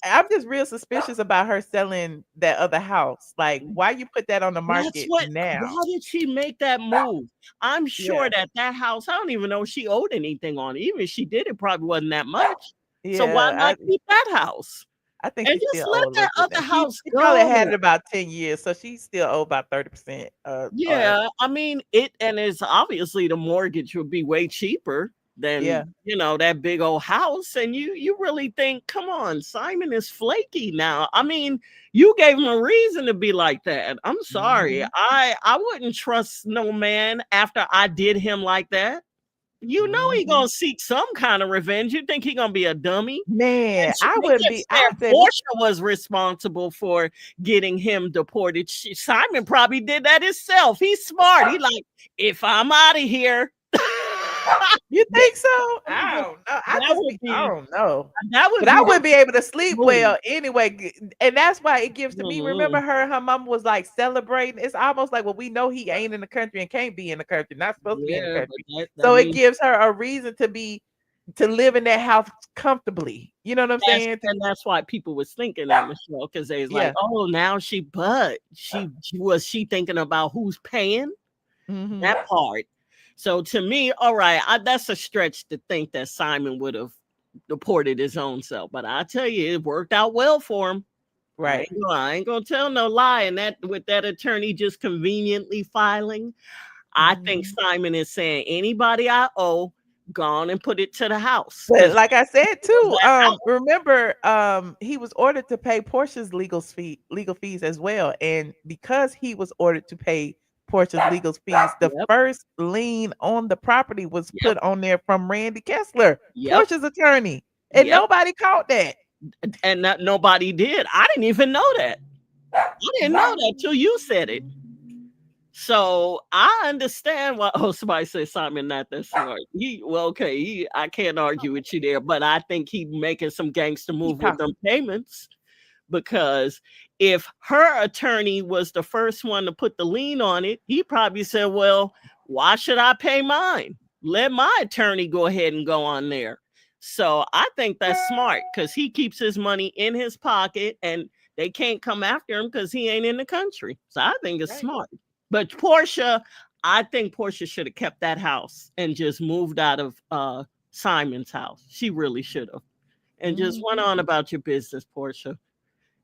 I'm just real suspicious about her selling that other house. Like, why you put that on the market now? Why did she make that move? I'm sure that house, I don't even know if she owed anything on it. Even if she did, it probably wasn't that much. So why not keep that house? I think and she just still let owed that other house she go. probably had it about 10 years, so she still owe about 30%. Yeah, I mean and it's obviously the mortgage would be way cheaper than that big old house. And you really think, come on, Simon is flaky now. I mean, you gave him a reason to be like that. I'm sorry. I wouldn't trust no man after I did him like that. You know he gonna seek some kind of revenge. You think he gonna be a dummy? Man, I wouldn't be. I said Porsha was responsible for getting him deported. Simon probably did that himself. He's smart. He like, if I'm out of here, You That think so? I don't know. I don't know. But I be wouldn't the be able to sleep move. well anyway. And that's why it gives to me. Remember Mhm. her and her mom was like celebrating. It's almost like, well, we know he ain't in the country and can't be in the country, not supposed to be in the Yeah, but country. that So it means gives her a reason to live in that house comfortably. You know what I'm saying? that's why people was thinking that, Michelle, because they was like, Yeah. oh, now she thinking about who's paying Mhm. that part. So to me, all right, that's a stretch to think that Simon would have deported his own self. But I tell you, it worked out well for him. Right. I ain't gonna tell no lie. And that with that attorney just conveniently filing, I think Mhm. Simon is saying anybody I owe, gone and put it to the house. But Because like I said too, that house. remember, he was ordered to pay Portia's legal fees as well, and because he was ordered to pay Portia's legal fees, the Yep. first lien on the property was Yep. put on there from Randy Kessler, Yep. Portia's attorney, and Yep. nobody caught that. And nobody did. I didn't even know that. I didn't know that till you said it. So I understand why. Oh, somebody said Simon not that smart. I can't argue with you there, but I think he making some gangster move with them payments because if her attorney was the first one to put the lien on it, he probably said, "Well, why should I pay mine? Let my attorney go ahead and go on there." So I think that's smart because he keeps his money in his pocket and they can't come after him because he ain't in the country. So I think it's smart. But Porsha, I think Porsha should have kept that house and just moved out of Simon's house. She really should have. And just went on about your business, Porsha.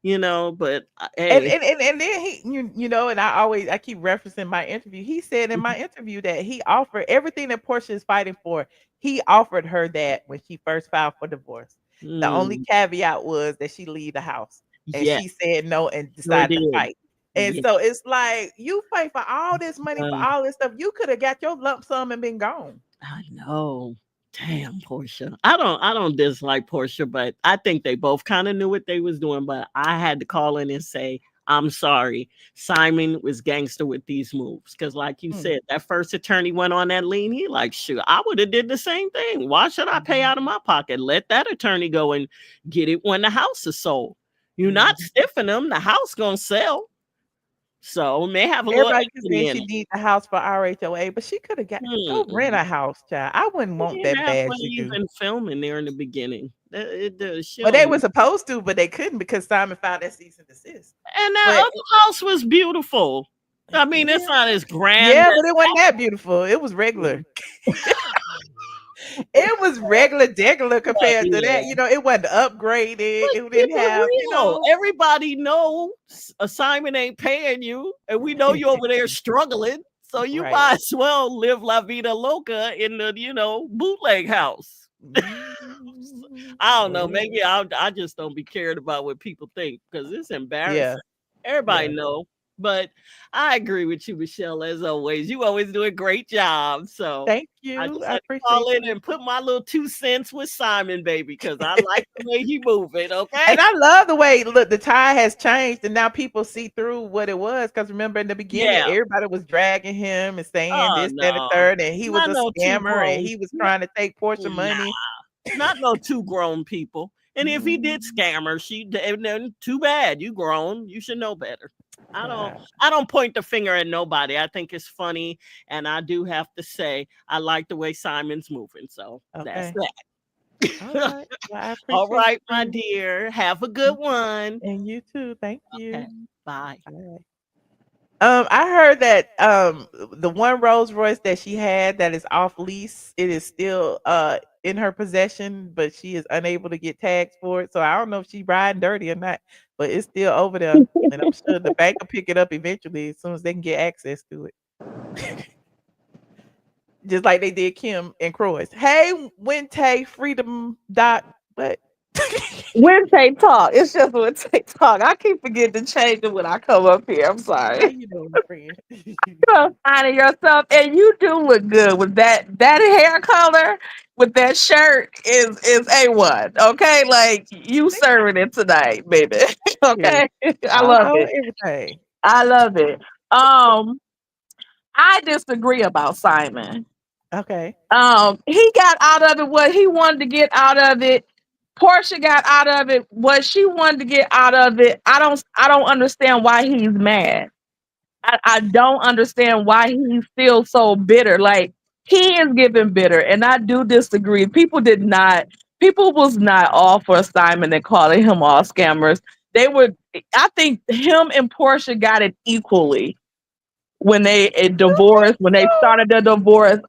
But And hey. and then you know, and I keep referencing my interview. He said in my interview that he offered everything that Portia is fighting for. He offered her that when she first filed for divorce. The only Mm, caveat was that she leave the house, and yeah, she said no and sure decided to did. fight. And Yeah. so it's like you fight for all this money for all this stuff. You could have got your lump sum and been gone. I know. Damn, Portia. I don't dislike Portia, but I think they both kind of knew what they was doing. But I had to call in and say, I'm sorry. Simon was gangster with these moves. Cause like you said, that first attorney went on that lien. He like, shoot, I would have did the same thing. Why should I pay out of my pocket? Let that attorney go and get it when the house is sold. You're not stiffing them. The house gonna sell. So may have a little Everybody keeps equity saying in she it. needs a house for RHOA, but she could have go rent Mm-mm. a house, child. I wouldn't They want didn't that have bad money to do. even filming there in the beginning. She Well, they don't were need. supposed to, but they couldn't because Simon filed that cease and desist. And that But other house was beautiful. I mean, yeah, it's not as grand yeah, as but it wasn't that beautiful. It was regular. It was regular, degular but compared to that. yeah. You know, it wasn't upgraded. Let's It keep didn't it have, real. Everybody knows Simon ain't paying you, and we know you over there struggling. So you right. might as well live La Vida Loca in the, bootleg house. I don't know. Maybe I just don't be cared about what people think because it's Yeah, embarrassing. Everybody yeah. know. But I agree with you, Michelle, as always. You always do a great job. So Thank I you. just I had to appreciate call in you. and put my little 2 cents with Simon, baby, because I like the way he moving. Okay. And I love the way look the tide has changed and now people see through what it was. Because remember in the beginning, Yeah. everybody was dragging him and saying Oh this, that, and no. third, and he was Not a no two scammer and grown. he was trying to take Portia Nah, money. not no two grown people. And if he did scam her, then too bad. You grown. You should know better. I don't Wow. I don't point the finger at nobody. I think it's funny. And I do have to say I like the way Simon's moving. So that's Okay. All that. right. Well, I All appreciate right, my you. dear. Have a good one. And you too. Thank Okay. you. Bye. Bye. I heard that the one Rolls Royce that she had that is off lease, it is still in her possession, but she is unable to get tags for it. So I don't know if she riding dirty or not, but it's still over there. And I'm sure the bank will pick it up eventually as soon as they can get access to it. Just like they did Kim and Croy's. Hey, Wente Freedom Dot. What? When they talk, it's just when they talk. I keep forgetting to change it when I come up here. I'm How sorry. you doing, friend? You're finding yourself, and you do look good with that hair color. With that shirt is A1. Okay, like you serving it tonight, baby. You. Okay, I I'll love go it. everything. I love it. I disagree about Simon. Okay. He got out of it what he wanted to get out of it. Porsha got out of it what she wanted to get out of it. I don't understand why he's mad. I don't understand why he's still so bitter. Like he is getting bitter, and I do disagree. People was not all for Simon and calling him all scammers. They were. I think him and Porsha got it equally when they divorced. When they started their divorce,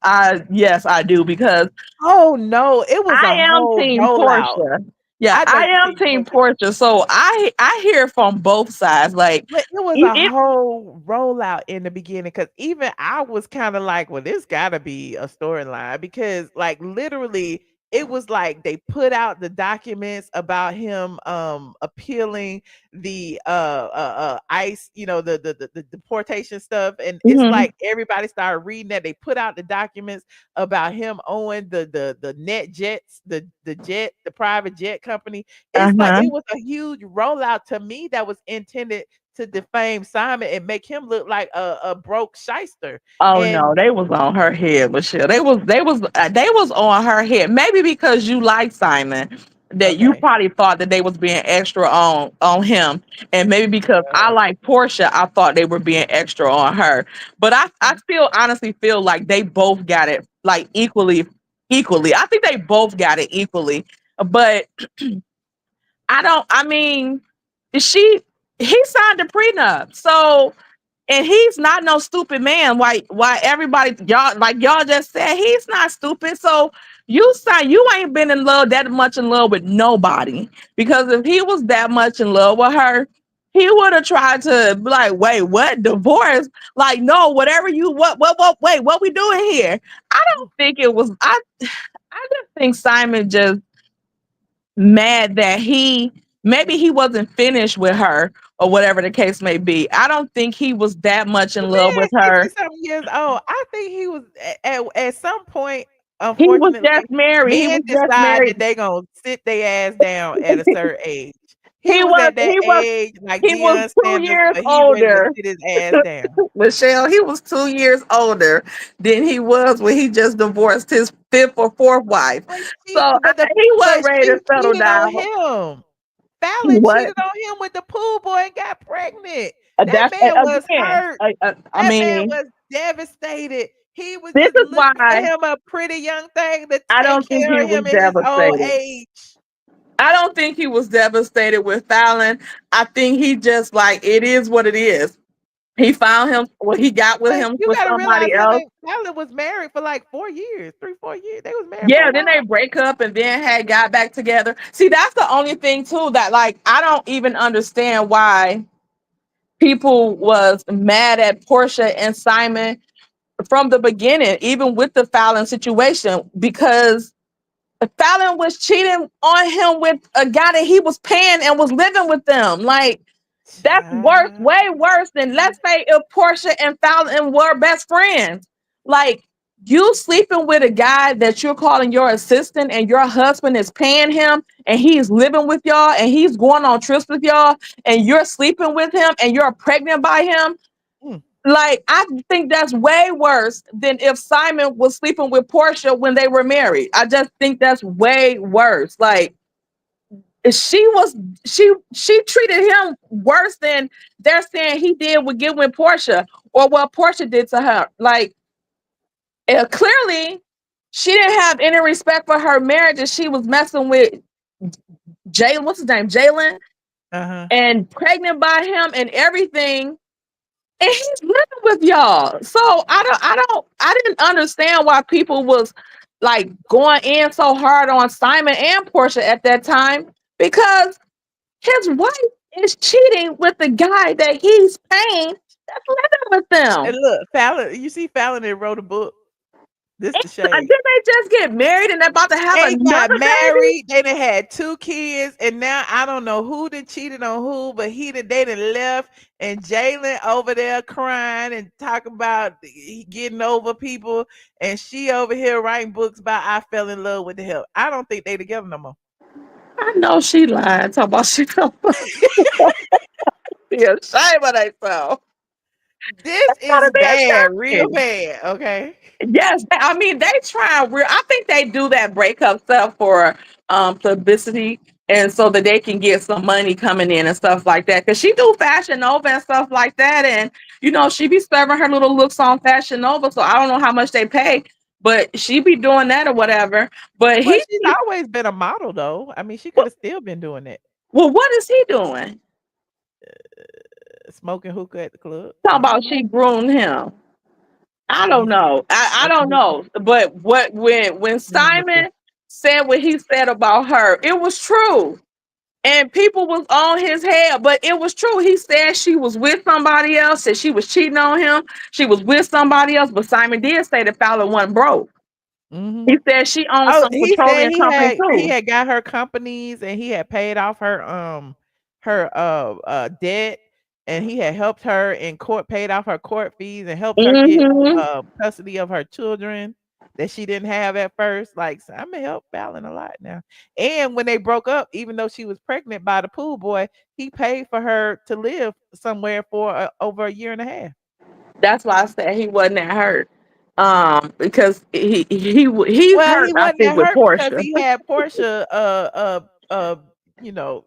yes, I do because Oh no, it was I a am whole team rollout. Porsche. Yeah, I know I you am team team Porsche. Porsche. So I hear from both sides. Like But it was a whole rollout in the beginning because even I was kind of like, well, this gotta be a storyline because like literally it was like they put out the documents about him appealing the ICE, the deportation stuff. And it's Mhm. like everybody started reading that. They put out the documents about him owing the net jets, the private jet company. It's like Uh-huh. it was a huge rollout to me that was intended to defame Simon and make him look like a broke shyster. Oh no, And they was on her head, Michelle. They was on her head. Maybe because you like Simon, that you okay. probably thought that they was being extra on him, and maybe because I like Portia, I thought they were being extra on her. But I still honestly feel like they both got it like equally. Equally, I think they both got it equally. But I don't. I mean, she he signed a prenup, so and he's not no stupid man. Why everybody y'all just said he's not stupid. So you ain't been in love that much in love with nobody. Because if he was that much in love with her, he would have tried to be like, wait, what? Divorce? Like, no, whatever you wait, what we doing here? I don't think it was I just think Simon just mad that maybe he wasn't finished with her or whatever the case may be. I don't think he was that much The in love man with is her. 60 something years old. I think he was at some point, He was just unfortunately, married. He men was just decide married. that they gonna sit their ass down at a certain age. He He was was at that he was age like he was Deion 2 Sanders, years but he ready to older. sit his ass down. Michelle, he was 2 years older than he was when he just divorced his fifth or fourth wife. But So he wasn't but ready she to settle cheated on down. him. Fallon What? cheated on him with the pool boy and got pregnant. That That's man was again. hurt. I That man mean, was devastated. He was this just is looking for why him a pretty young thing to I take don't think care he of was him in his old devastated. age. I don't think he was devastated with Fallon. I think he just like it is what it is. He found him what he got with But him you with gotta realize somebody else. Fallon was married for like 4 years, 3, 4 years. They was married for a Yeah, then they while. break up and then had got back together. See, that's the only thing too that like I don't even understand why people was mad at Portia and Simon from the beginning, even with the Fallon situation, because Fallon was cheating on him with a guy that he was paying and was living with them. Like that's worse, Child. way worse than let's say if Portia and Fallon were best friends. Like you sleeping with a guy that you're calling your assistant and your husband is paying him and he's living with y'all and he's going on trips with y'all and you're sleeping with him and you're pregnant by him. Mm. Like I think that's way worse than if Simon was sleeping with Portia when they were married. I just think that's way worse. Like she was she treated him worse than they're saying he did with getting with Portia or what Portia did to her. Like clearly she didn't have any respect for her marriage and she was messing with Jalen, what's his name? Jalen, Uh-huh. and pregnant by him and everything. And he's living with y'all. So I didn't understand why people was like going in so hard on Simon and Portia at that time because his wife is cheating with the guy that he's paying that's living with And them. look, Fallon, you see Fallon that wrote a book. This the Didn't shade. they just get married and they're about to have They got another baby? married. They done had 2 kids, and now I don't know who done cheated on who, but they done left, and Jalen over there crying and talking about getting over people, and she over here writing books about I fell in love with the help. I don't think they together no more. I know she lied. Talk about she don't be ashamed of herself. This Gotta is be bad, real accepted. bad. Okay. Yes, I mean they try real. I think they do that breakup stuff for publicity, and so that they can get some money coming in and stuff like that. Cause she do Fashion Nova and stuff like that, and she be serving her little looks on Fashion Nova. So I don't know how much they pay, but she be doing that or whatever. But Well, she's always been a model, though. I mean, she could have still been doing it. well, what is he doing? Smoking hookah at the club. Talking I about don't know. she groomed him. I don't He's know. I smoking don't hookah. know. But when Simon said what he said about her, it was true. And people was on his head, but it was true. He said she was with somebody else, said she was cheating on him. She was with somebody else, but Simon did say the fella wasn't broke. Mm-hmm. He said she owned Oh, some he said petroleum company he too. had got her companies and he had paid off her debt, and he had helped her in court, paid off her court fees, and helped her get Mm-hmm. custody of her children that she didn't have at first. Like, Simon helped Fallon a lot now. And when they broke up, even though she was pregnant by the pool boy, he paid for her to live somewhere for over a year and a half. That's why I said he wasn't that hurt. Because he's Well, hurt, he I wasn't think, that with hurt because Porsche. he had Porsha. You know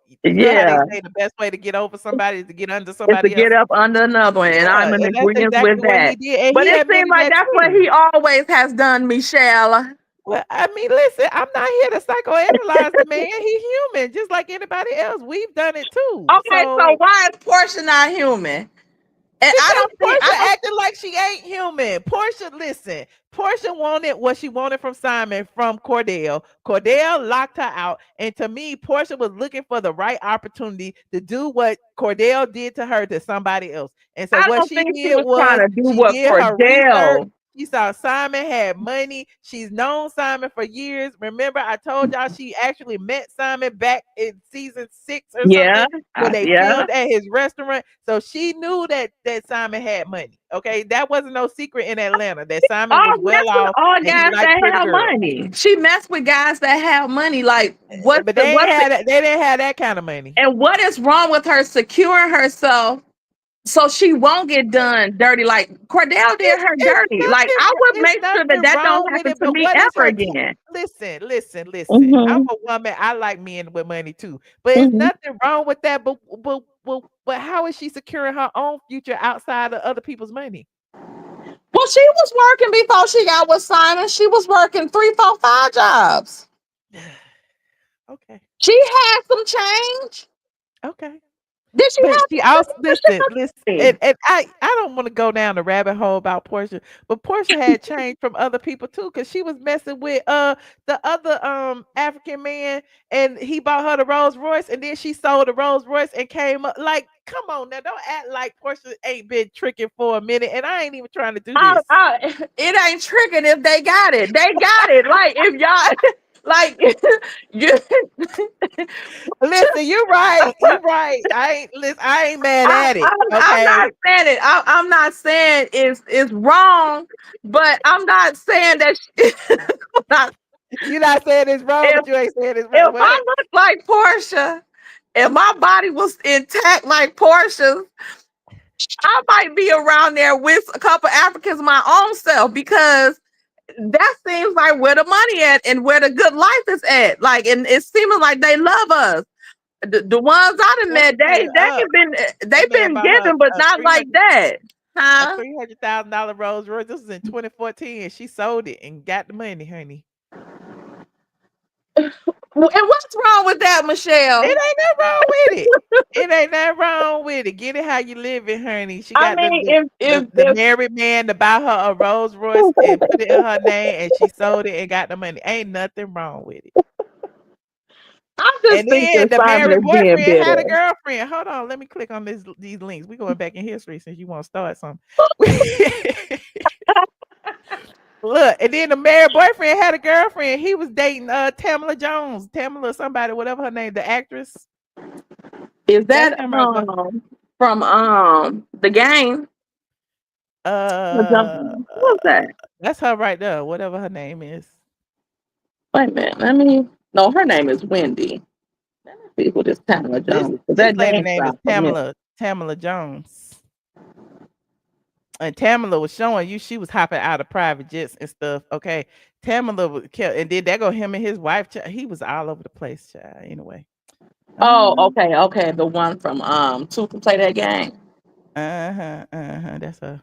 how they Yeah. say the best way to get over somebody is to get under It's to somebody get else. up under another one, and Yeah, I'm in and that's agreement with exactly what he that. did, and But he it seems admitted like that that's what too. he always has done, Michelle. Well, I mean, listen, I'm not here to psychoanalyze the man. He's human, just like anybody else. We've done it too. Okay, so So why is Porsche not human? And I because don't think I Porsha don't. acting like she ain't human. Porsha wanted what she wanted from Simon from Cordell. Cordell locked her out. And to me, Porsha was looking for the right opportunity to do what Cordell did to her to somebody else. And so I what don't she think she did was trying was to do she what did her research. Cordell. She saw Simon had money. She's known Simon for years. Remember, I told y'all she actually met Simon back in season 6 or Yeah, something when they yeah. filmed at his restaurant. So she knew that Simon had money. Okay, that wasn't no secret in Atlanta that Simon was All well mess with off all and he guys liked that pretty have girls. money. She messed with guys that have money. Like But they didn't have that kind of money. and what is wrong with her securing herself so she won't get done dirty? Like Cordell did her dirty. Like I would It's make sure that nothing that don't wrong with happen it. to But me what is ever her? again. Listen. I'm Hmm. a woman. I like men with money too. But it's Hmm. nothing wrong with that. But how is she securing her own future outside of other people's money? Well, she was working before she got with Simon. She was working 3, 4, 5 jobs. Okay. She had some change. Okay. Did she But have she some also listen, change? and I don't want to go down the rabbit hole about Portia, but Portia had changed from other people too, because she was messing with the other African man, and he bought her the Rolls Royce, and then she sold the Rolls Royce and came up. Like, come on now, don't act like Portia ain't been tricking for a minute, and I ain't even trying to do this. It ain't tricking if they got it. They got it. Like if y'all like you Listen, you're right. You're right. I ain't mad at it. I'm Okay. not saying it. I'm not saying it's wrong, but I'm not saying that I'm not, You're not saying it's wrong, but you ain't saying it's right. if What? I look like Portia, if my body was intact like Portia's, I might be around there with a couple Africans my own self, because that seems like where the money at and where the good life is at. Like, and it's seeming like they love us. The ones I done met, they've Man been bought her giving, but not like that. a Huh? $300,000 Rolls Royce. This was in 2014. She sold it and got the money, honey. And what's wrong with that, Michelle? It ain't nothing wrong with it. It ain't nothing wrong with it. Get it how you live it, honey. She I got mean, the married man to buy her a Rolls Royce and put it in her name, and she sold it and got the money. Ain't nothing wrong with it. I'm just And then thinking the Simon married is being boyfriend had a bitter. girlfriend. Hold on, let me click on these links. We going back in history since you want to start something. Look, and then the married boyfriend had a girlfriend. He was dating Tamala Jones, Tamala somebody, whatever her name, the actress. Is That's that him right there. from the game? What's that? That's her right there, whatever her name is. Wait a minute. No, her name is Wendy. Let me see who this Tamala This Jones is. this That lady name name is sounds familiar. Tamala Jones. And Tamala was showing you she was hopping out of private jets and stuff. Okay, Tamala and then there go him and his wife. He was all over the place, child. Anyway. Oh, okay. The one from Two Can Play That Game. That's her.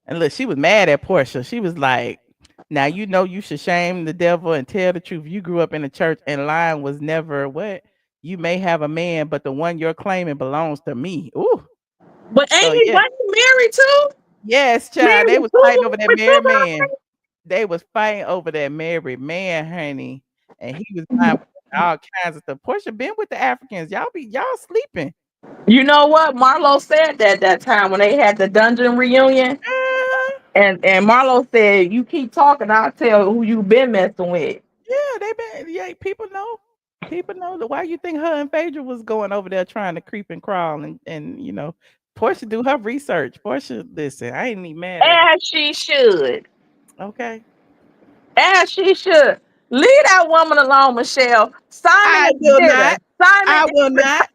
And look, she was mad at Porsha. She was like, "Now you know you should shame the devil and tell the truth. You grew up in the church, and Lien was never what. You may have a man, but the one you're claiming belongs to me." Ooh. But ain't So he yeah. wasn't he married too? Yes, child. Married They with was two fighting over that with two married man. girls? They was fighting over that married man, honey. And he was buying all kinds of stuff. Porsha been with the Africans. Y'all sleeping. You know what? Marlo said that time when they had the dungeon reunion. And Marlo said, "You keep talking, I'll tell who you been messing with." Yeah, people know. People know that. Why you think her and Phaedra was going over there trying to creep and crawl and you know, Porsha do her research. Porsha, listen, I ain't even mad at her. As she should. Okay. As she should. Leave that woman alone, Michelle. Simon I is will bitter. not. I will not.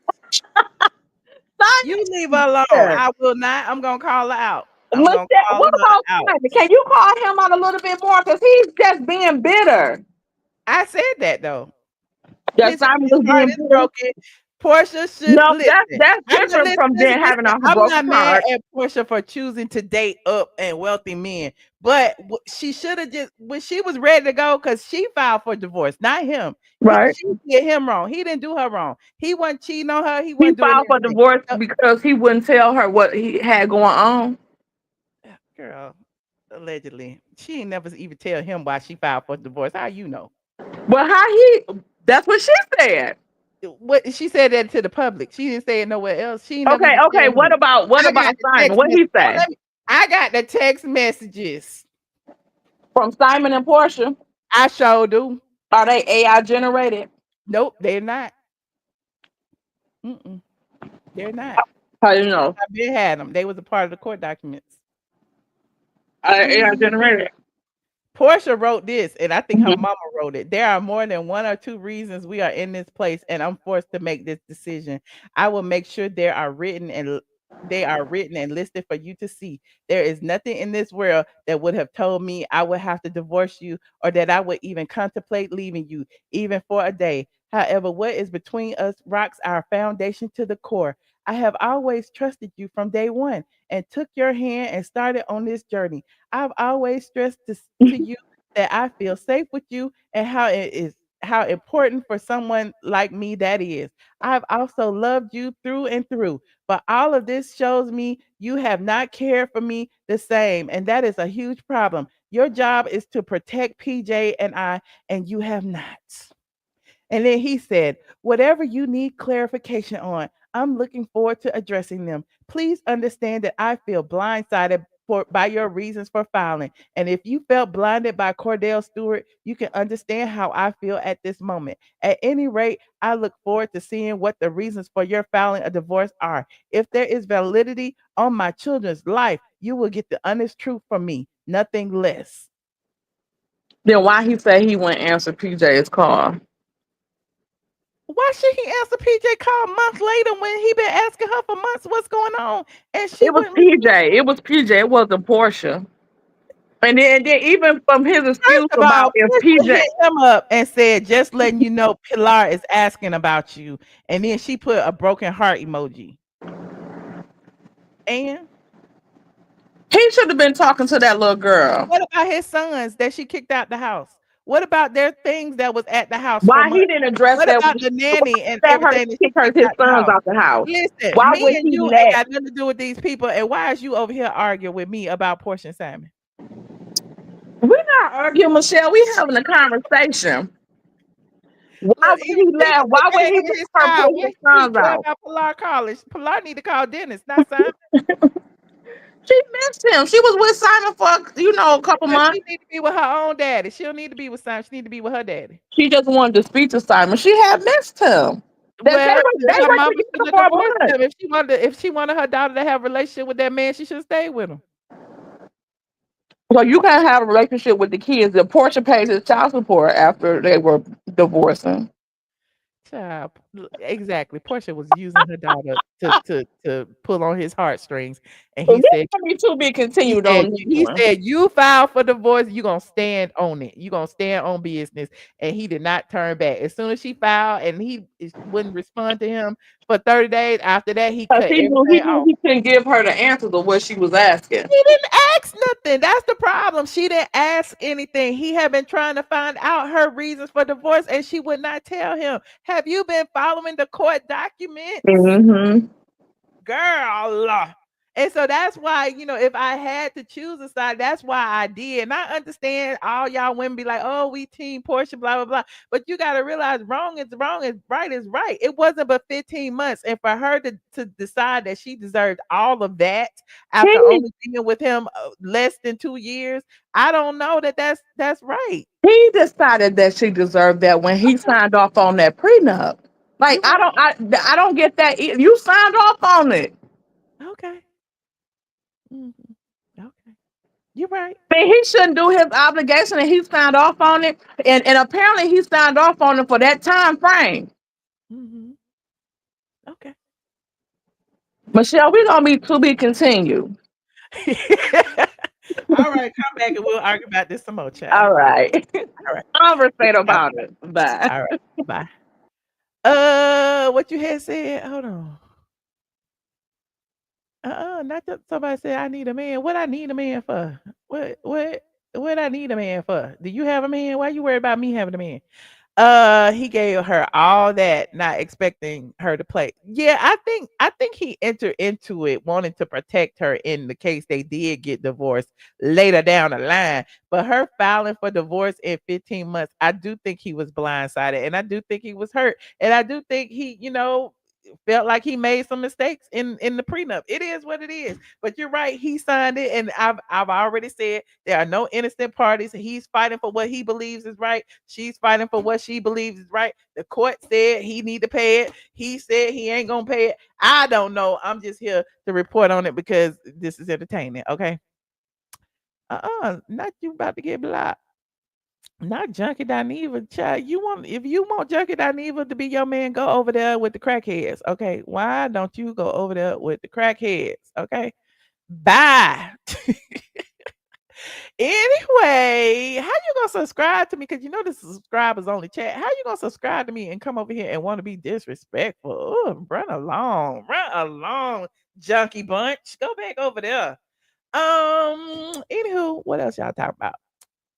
You Simon leave is her alone. bitter. I will not. I'm gonna call her out. I'm Michelle, gonna call what her about out. Simon? Can you call him out a little bit more? Because he's just being bitter. I said that though. Yeah, Listen, Simon his is heart being is bitter. broken. Porsha should No, listen. that's I'm not different from then having a I'm broken not mad heart. at Porsha for choosing to date up and wealthy men, but she should have just when she was ready to go because she filed for divorce, not him. Right. She did him wrong. He didn't do her wrong. He wasn't cheating on her. He He wasn't doing filed for anything. divorce because he wouldn't tell her what he had going on. Girl, allegedly, she ain't never even tell him why she filed for divorce. How you know? Well, that's what she said. What she said that to the public. She didn't say it nowhere else. She never Okay, even tell okay. What him. about I got the Simon? text What message. he say? I got the text messages From Simon and Porsha? I sure do. Are they AI generated? Nope, they're not. They're not. How you know? I been had them. They was a part of the court documents. Are they AI generated? Porsha wrote this, and I think her Mhm. mama wrote it. There are more than one or two reasons we are in this place, and I'm forced to make this decision. I will make sure they are written and listed for you to see. There is nothing in this world that would have told me I would have to divorce you or that I would even contemplate leaving you, even for a day. However, what is between us rocks our foundation to the core. I have always trusted you from day one and took your hand and started on this journey. I've always stressed to you that I feel safe with you and how important for someone like me that is. I've also loved you through and through, but all of this shows me you have not cared for me the same, and that is a huge problem. Your job is to protect PJ and I, and you have not. And then he said, whatever you need clarification on, I'm looking forward to addressing them. Please understand that I feel blindsided by your reasons for filing. And if you felt blinded by Cordell Stewart, you can understand how I feel at this moment. At any rate, I look forward to seeing what the reasons for your filing a divorce are. If there is validity on my children's life, you will get the honest truth from me, nothing less. Then why he say he wouldn't answer PJ's call? Why should he answer PJ call months later when he been asking her for months what's going on? And she It was wouldn't PJ. It was PJ. It wasn't Porsha. And then even from his excuse First of about all, if Porsha PJ, hit him up and said, just letting you know Pilar is asking about you. And then she put a broken heart emoji. And he should have been talking to that little girl. what about his sons that she kicked out the house? What about their things that was at the house for Why he months? didn't address What that? about the nanny and Let her everything that kick she her kicked his out the sons house? out the house. Listen, Why me would and he you ain't let? got nothing to do with these people. And why is you over here arguing with me about Porsha and Simon? We're not arguing, Michelle. We having a conversation. Why Look, would even he let? speaking Why of would that he in let his her child, put what his he sons care out? about Pilar College? Pilar need to call Dennis, not Simon. She missed him. She was with Simon for a couple But months. she need to be with her own daddy. She don't need to be with Simon. She need to be with her daddy. She just wanted to speak to Simon. She had missed him. They Well, her were mama together shouldn't for have a divorced month. him. If she wanted her daughter to have a relationship with that man, she should have stayed with him. So you can't have a relationship with the kids. The Porsche pays his child support after they were divorcing. Child, Exactly. Porsha was using her daughter to pull on his heartstrings, and So he this said, can be to be continued on this he one. said, "You filed for divorce. You gonna stand on it. You gonna stand on business." And he did not turn back. As soon as she filed, and he wouldn't respond to him for 30 days. After that, he Because cut he knew everything off. he couldn't give her the answers of what she was asking. He didn't ask nothing. That's the problem. She didn't ask anything. He had been trying to find out her reasons for divorce, and she would not tell him. Have you been following the court documents? Mm-hmm. Girl. And so that's why, if I had to choose a side, that's why I did. And I understand all y'all women be like, oh, we team Porsha, blah, blah, blah. But you got to realize wrong is wrong and right is right. It wasn't but 15 months. And for her to decide that she deserved all of that after He only being with him less than 2 years, I don't know that's right. he decided that she deserved that when he signed off on that prenup. Like You right. I don't get that. You signed off on it. Okay. Mhm. Okay. You're right. I mean, he shouldn't do his obligation, and he signed off on it. And apparently, he signed off on it for that time frame. Mm-hmm. Okay. Michelle, we're gonna be to be continued. All right, come back and we'll argue about this some more, child. All right. All right. Conversate All about it. Bye. right. Bye. What you had said? Hold on. Not that somebody said I need a man. What I need a man for? What I need a man for? Do you have a man? Why you worried about me having a man? He gave her all that, not expecting her to play. Yeah, I think he entered into it wanting to protect her in the case they did get divorced later down the line. But her filing for divorce in 15 months, I do think he was blindsided, and I do think he was hurt, and I do think he, felt like he made some mistakes in the prenup. It is what it is. But you're right, he signed it, and I've already said there are no innocent parties. He's fighting for what he believes is right. She's fighting for what she believes is right. The court said he need to pay it. He said he ain't gonna pay it. I don't know. I'm just here to report on it because this is entertaining. Okay. Not you about to get blocked. Not Junkie Dineva, child. If you want Junkie Dineva to be your man, go over there with the crackheads. Okay. Why don't you go over there with the crackheads? Okay. Bye. Anyway, how you gonna subscribe to me? Because you know the subscribers only chat. How you gonna subscribe to me and come over here and want to be disrespectful? Oh, run along, junkie bunch. Go back over there. Anywho, what else y'all talk about?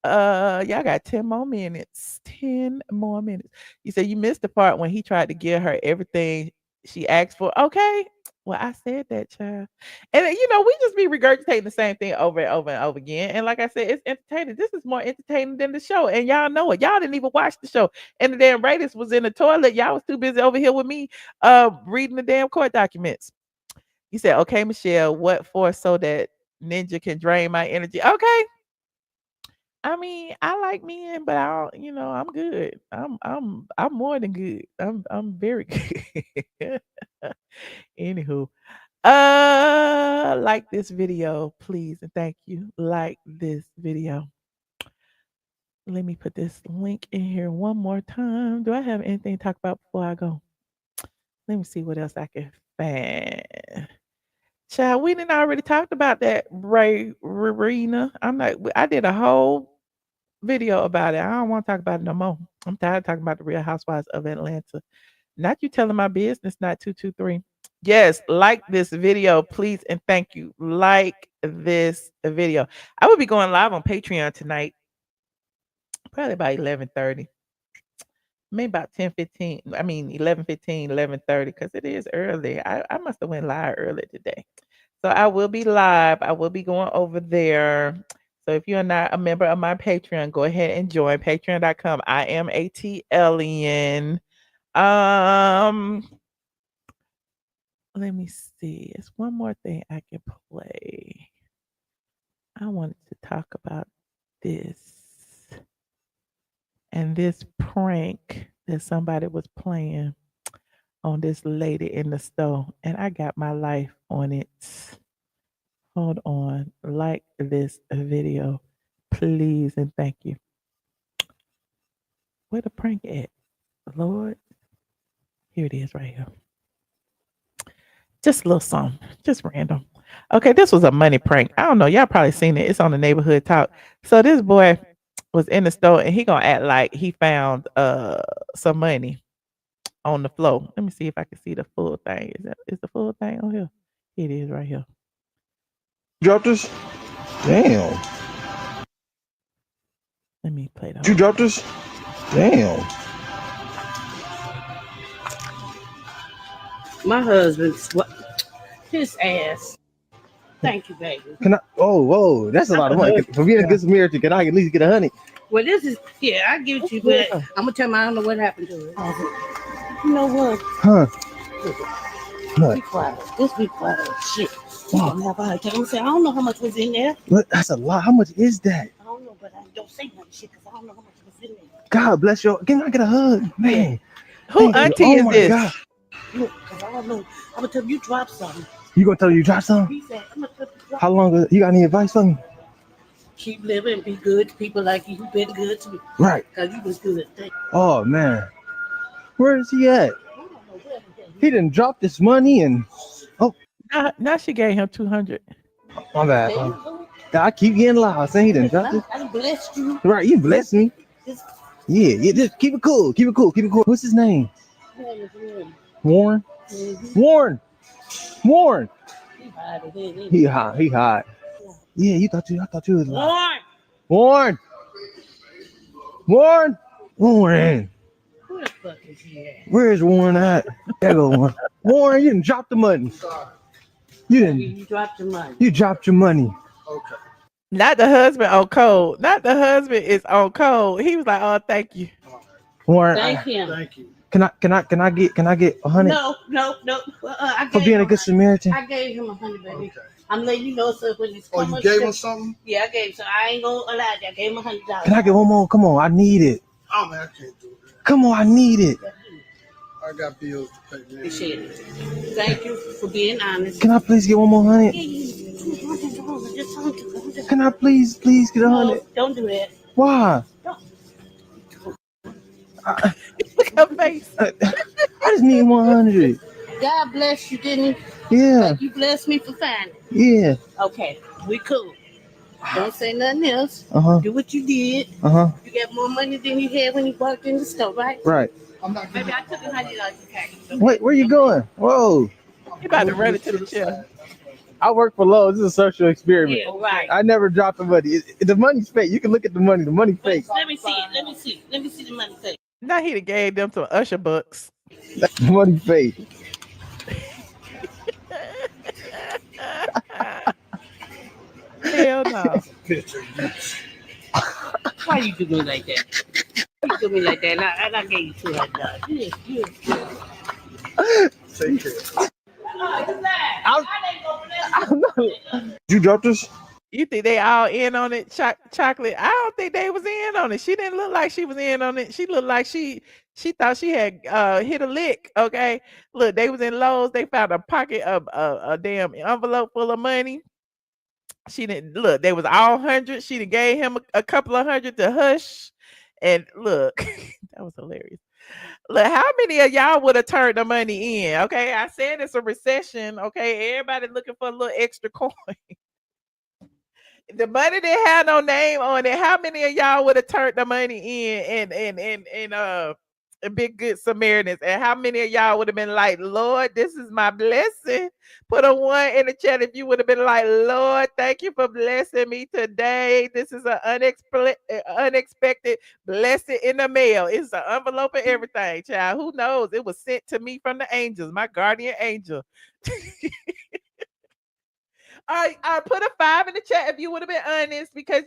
Y'all got 10 more minutes. 10 more minutes. You said you missed the part when he tried to give her everything she asked for. Okay. Well, I said that, child. And we just be regurgitating the same thing over and over and over again. And like I said, it's entertaining. This is more entertaining than the show. And y'all know it. Y'all didn't even watch the show. And the damn ratings was in the toilet. Y'all was too busy over here with me reading the damn court documents. You said, okay, Michelle, what for so that Ninja can drain my energy? Okay. I mean, I like men, but I don't, I'm good. I'm more than good. I'm very good. Anywho, like this video, please, and thank you. Like this video. Let me put this link in here one more time. Do I have anything to talk about before I go? Let me see what else I can find. Child, we didn't already talked about that, Rarina. I did a whole video about it. I don't want to talk about it no more. I'm tired of talking about the Real Housewives of Atlanta. Not you telling my business, not 223. Yes, like this video, please, and thank you. Like this video. I will be going live on Patreon tonight, probably about 11:30. Maybe about 10:15. I mean 11:15, 11:30, because it is early. I must have went live early today. So I will be live. I will be going over there. So if you're not a member of my Patreon, go ahead and join patreon.com. I am ATLien. Let me see. It's one more thing I can play. I wanted to talk about this and this prank that somebody was playing on this lady in the store, and I got my life on it. Hold on. Like this video, please, and thank you. Where the prank at, Lord? Here it is right here. Just a little something, just random. Okay, this was a money prank. I don't know. Y'all probably seen it. It's on the neighborhood talk. So this boy was in the store and he gonna act like he found some money on the floor. Let me see if I can see the full thing. Is the full thing on here? It is right here. Dropped this? Damn. Let me play that. You dropped this? Damn. My husband's his ass. Thank you, baby. Can I? Oh, whoa, that's a lot of money. For being a good Samaritan, can I at least get 100? Well, this is I give it to you, but I'm gonna tell you I don't know what happened to it. You know what? Huh? Be quiet. Just be quiet. Shit. Wow. I don't know how much was in there. What? That's a lot. How much is that? I don't know, but I don't say much shit because I don't know how much was in there. God bless you. Can I get a hug, man? Who auntie is this? God. Look, because I don't know. I'm gonna tell you drop something. You gonna tell you drop something? He said, I'm gonna tell you drop. How long? You got any advice for me? Keep living, be good to people like you. You've been good to me. Right. Because you was good. Oh man, where is he at? He didn't drop this money and now she gave him 200. My bad. I keep getting loud saying he didn't drop it. I blessed you. Right, you blessed me. Yeah, just keep it cool. Keep it cool. What's his name? Warren. Mm-hmm. Warren. He hot. Yeah, I thought you was Warren. Warren. Who the fuck is he at? Where's Warren at? There go Warren. Warren, you didn't drop the money. You dropped your money. You dropped your money. Okay. Not the husband on code. Not the husband is on code. He was like, "Oh, thank you, Warren." Thank him. Thank you. Can I get 100? No. I For being a good Samaritan. I gave him 100, baby. Okay. I'm letting you know, so when it's Oh, you gave him something? Yeah, I gave him. So I ain't gonna lie. I gave him $100. Can I get one more? Come on, I need it. Oh man, I can't do it. Come on, I need it. I got bills to pay. Appreciate it. Thank you for being honest. Can I please get one more 100? Just Can I please get 100? No, don't do that. Why? Look at her face. I just need 100. God bless you, didn't he? Yeah. Like you blessed me for finding. Yeah. Okay, we cool. Don't say nothing else. Uh-huh. Do what you did. Uh-huh. You got more money than you had when you walked in the store, right? Right. Maybe I took $100 cash. Wait, where you going? Whoa. You about to run it to the chair. I work for Lowe's. This is a social experiment. Yeah, right. I never drop the money. The money's fake. You can look at the money. The money fake. Let me see it. Let me see the money fake. Now he done gave them some Usher bucks. The money fake. Hell no. Why you do me like that? You do me like that, and I gave you $200. Take care. You dropped this? You think they all in on it, chocolate? I don't think they was in on it. She didn't look like she was in on it. She looked like she thought she had hit a lick. Okay, look, they was in Lowe's. They found a pocket of a damn envelope full of money. She didn't look. They was all 100. She done gave him a couple of hundred to hush. And look, that was hilarious. Look, how many of y'all would have turned the money in? Okay, I said it's a recession. Okay, everybody looking for a little extra coin. The money that had no name on it. How many of y'all would have turned the money in and big good Samaritans? And how many of y'all would have been like, Lord, this is my blessing? Put a 1 in the chat if you would have been like, Lord, thank you for blessing me today. This is an unexpected blessing in the mail. It's an envelope and everything, child. Who knows? It was sent to me from the angels, my guardian angel. I put a 5 in the chat if you would have been honest, because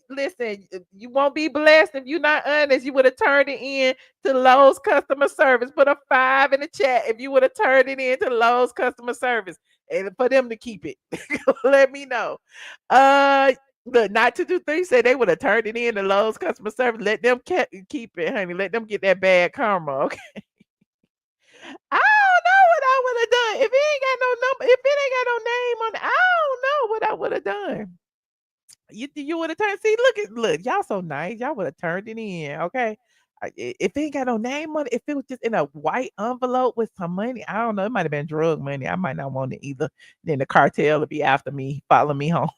listen, you won't be blessed if you're not honest. You would have turned it in to Lowe's customer service. Put a 5 in the chat if you would have turned it in to Lowe's customer service, and for them to keep it. Let me know. Look, not 223 said they would have turned it in to Lowe's customer service. Let them keep it, honey. Let them get that bad karma. Okay. I don't know what I would have done if it ain't got no number. If it ain't got no name on it, I don't know what I would have done. You would have turned. See, look, y'all so nice. Y'all would have turned it in. Okay, If it ain't got no name on it, if it was just in a white envelope with some money, I don't know. It might have been drug money. I might not want it either. Then the cartel will be after me, follow me home.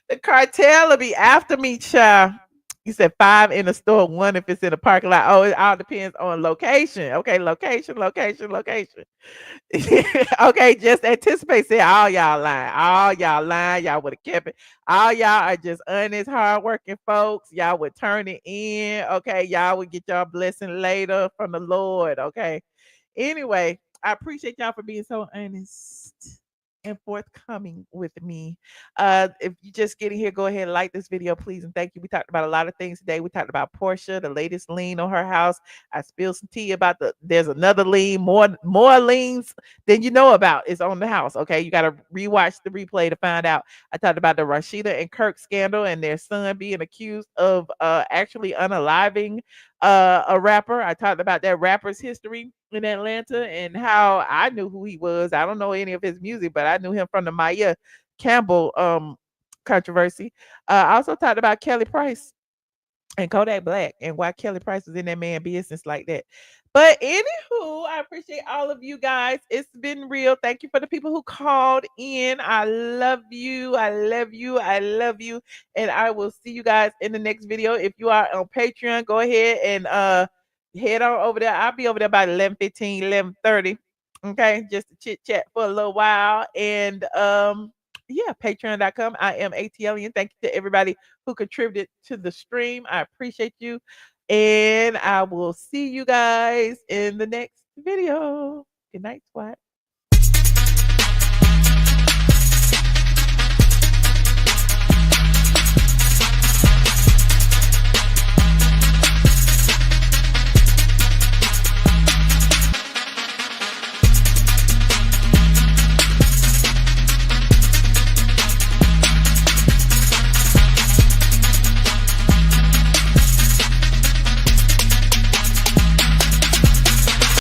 The cartel will be after me, child. You said 5 in the store, 1 if it's in the parking lot. Oh, it all depends on location. Okay, location. Okay, just anticipate. Say all y'all lying. All y'all lying. Y'all would have kept it. All y'all are just honest, hardworking folks. Y'all would turn it in. Okay, y'all would get y'all blessing later from the Lord. Okay. Anyway, I appreciate y'all for being so honest and forthcoming with me. If you just getting here, go ahead and like this video, please, and thank you. We talked about a lot of things today. We talked about Porsha, the latest lien on her house. I spilled some tea about there's another lien, more liens than you know about is on the house. Okay, you got to rewatch the replay to find out. I talked about the RaSheeda and Kirk scandal and their son being accused of actually unaliving a rapper. I talked about that rapper's history in Atlanta and how I knew who he was. I don't know any of his music, but I knew him from the Maya Campbell controversy. I also talked about Kelly Price and Kodak Black and why Kelly Price was in that man business like that. But anywho, I appreciate all of you guys. It's been real. Thank you for the people who called in. I love you. I love you. I love you. And I will see you guys in the next video. If you are on Patreon, go ahead and head on over there. I'll be over there about 11:15, 11:30. Okay, just to chit chat for a little while. And yeah, patreon.com. I am ATLien. Thank you to everybody who contributed to the stream. I appreciate you. And I will see you guys in the next video. Good night, squad.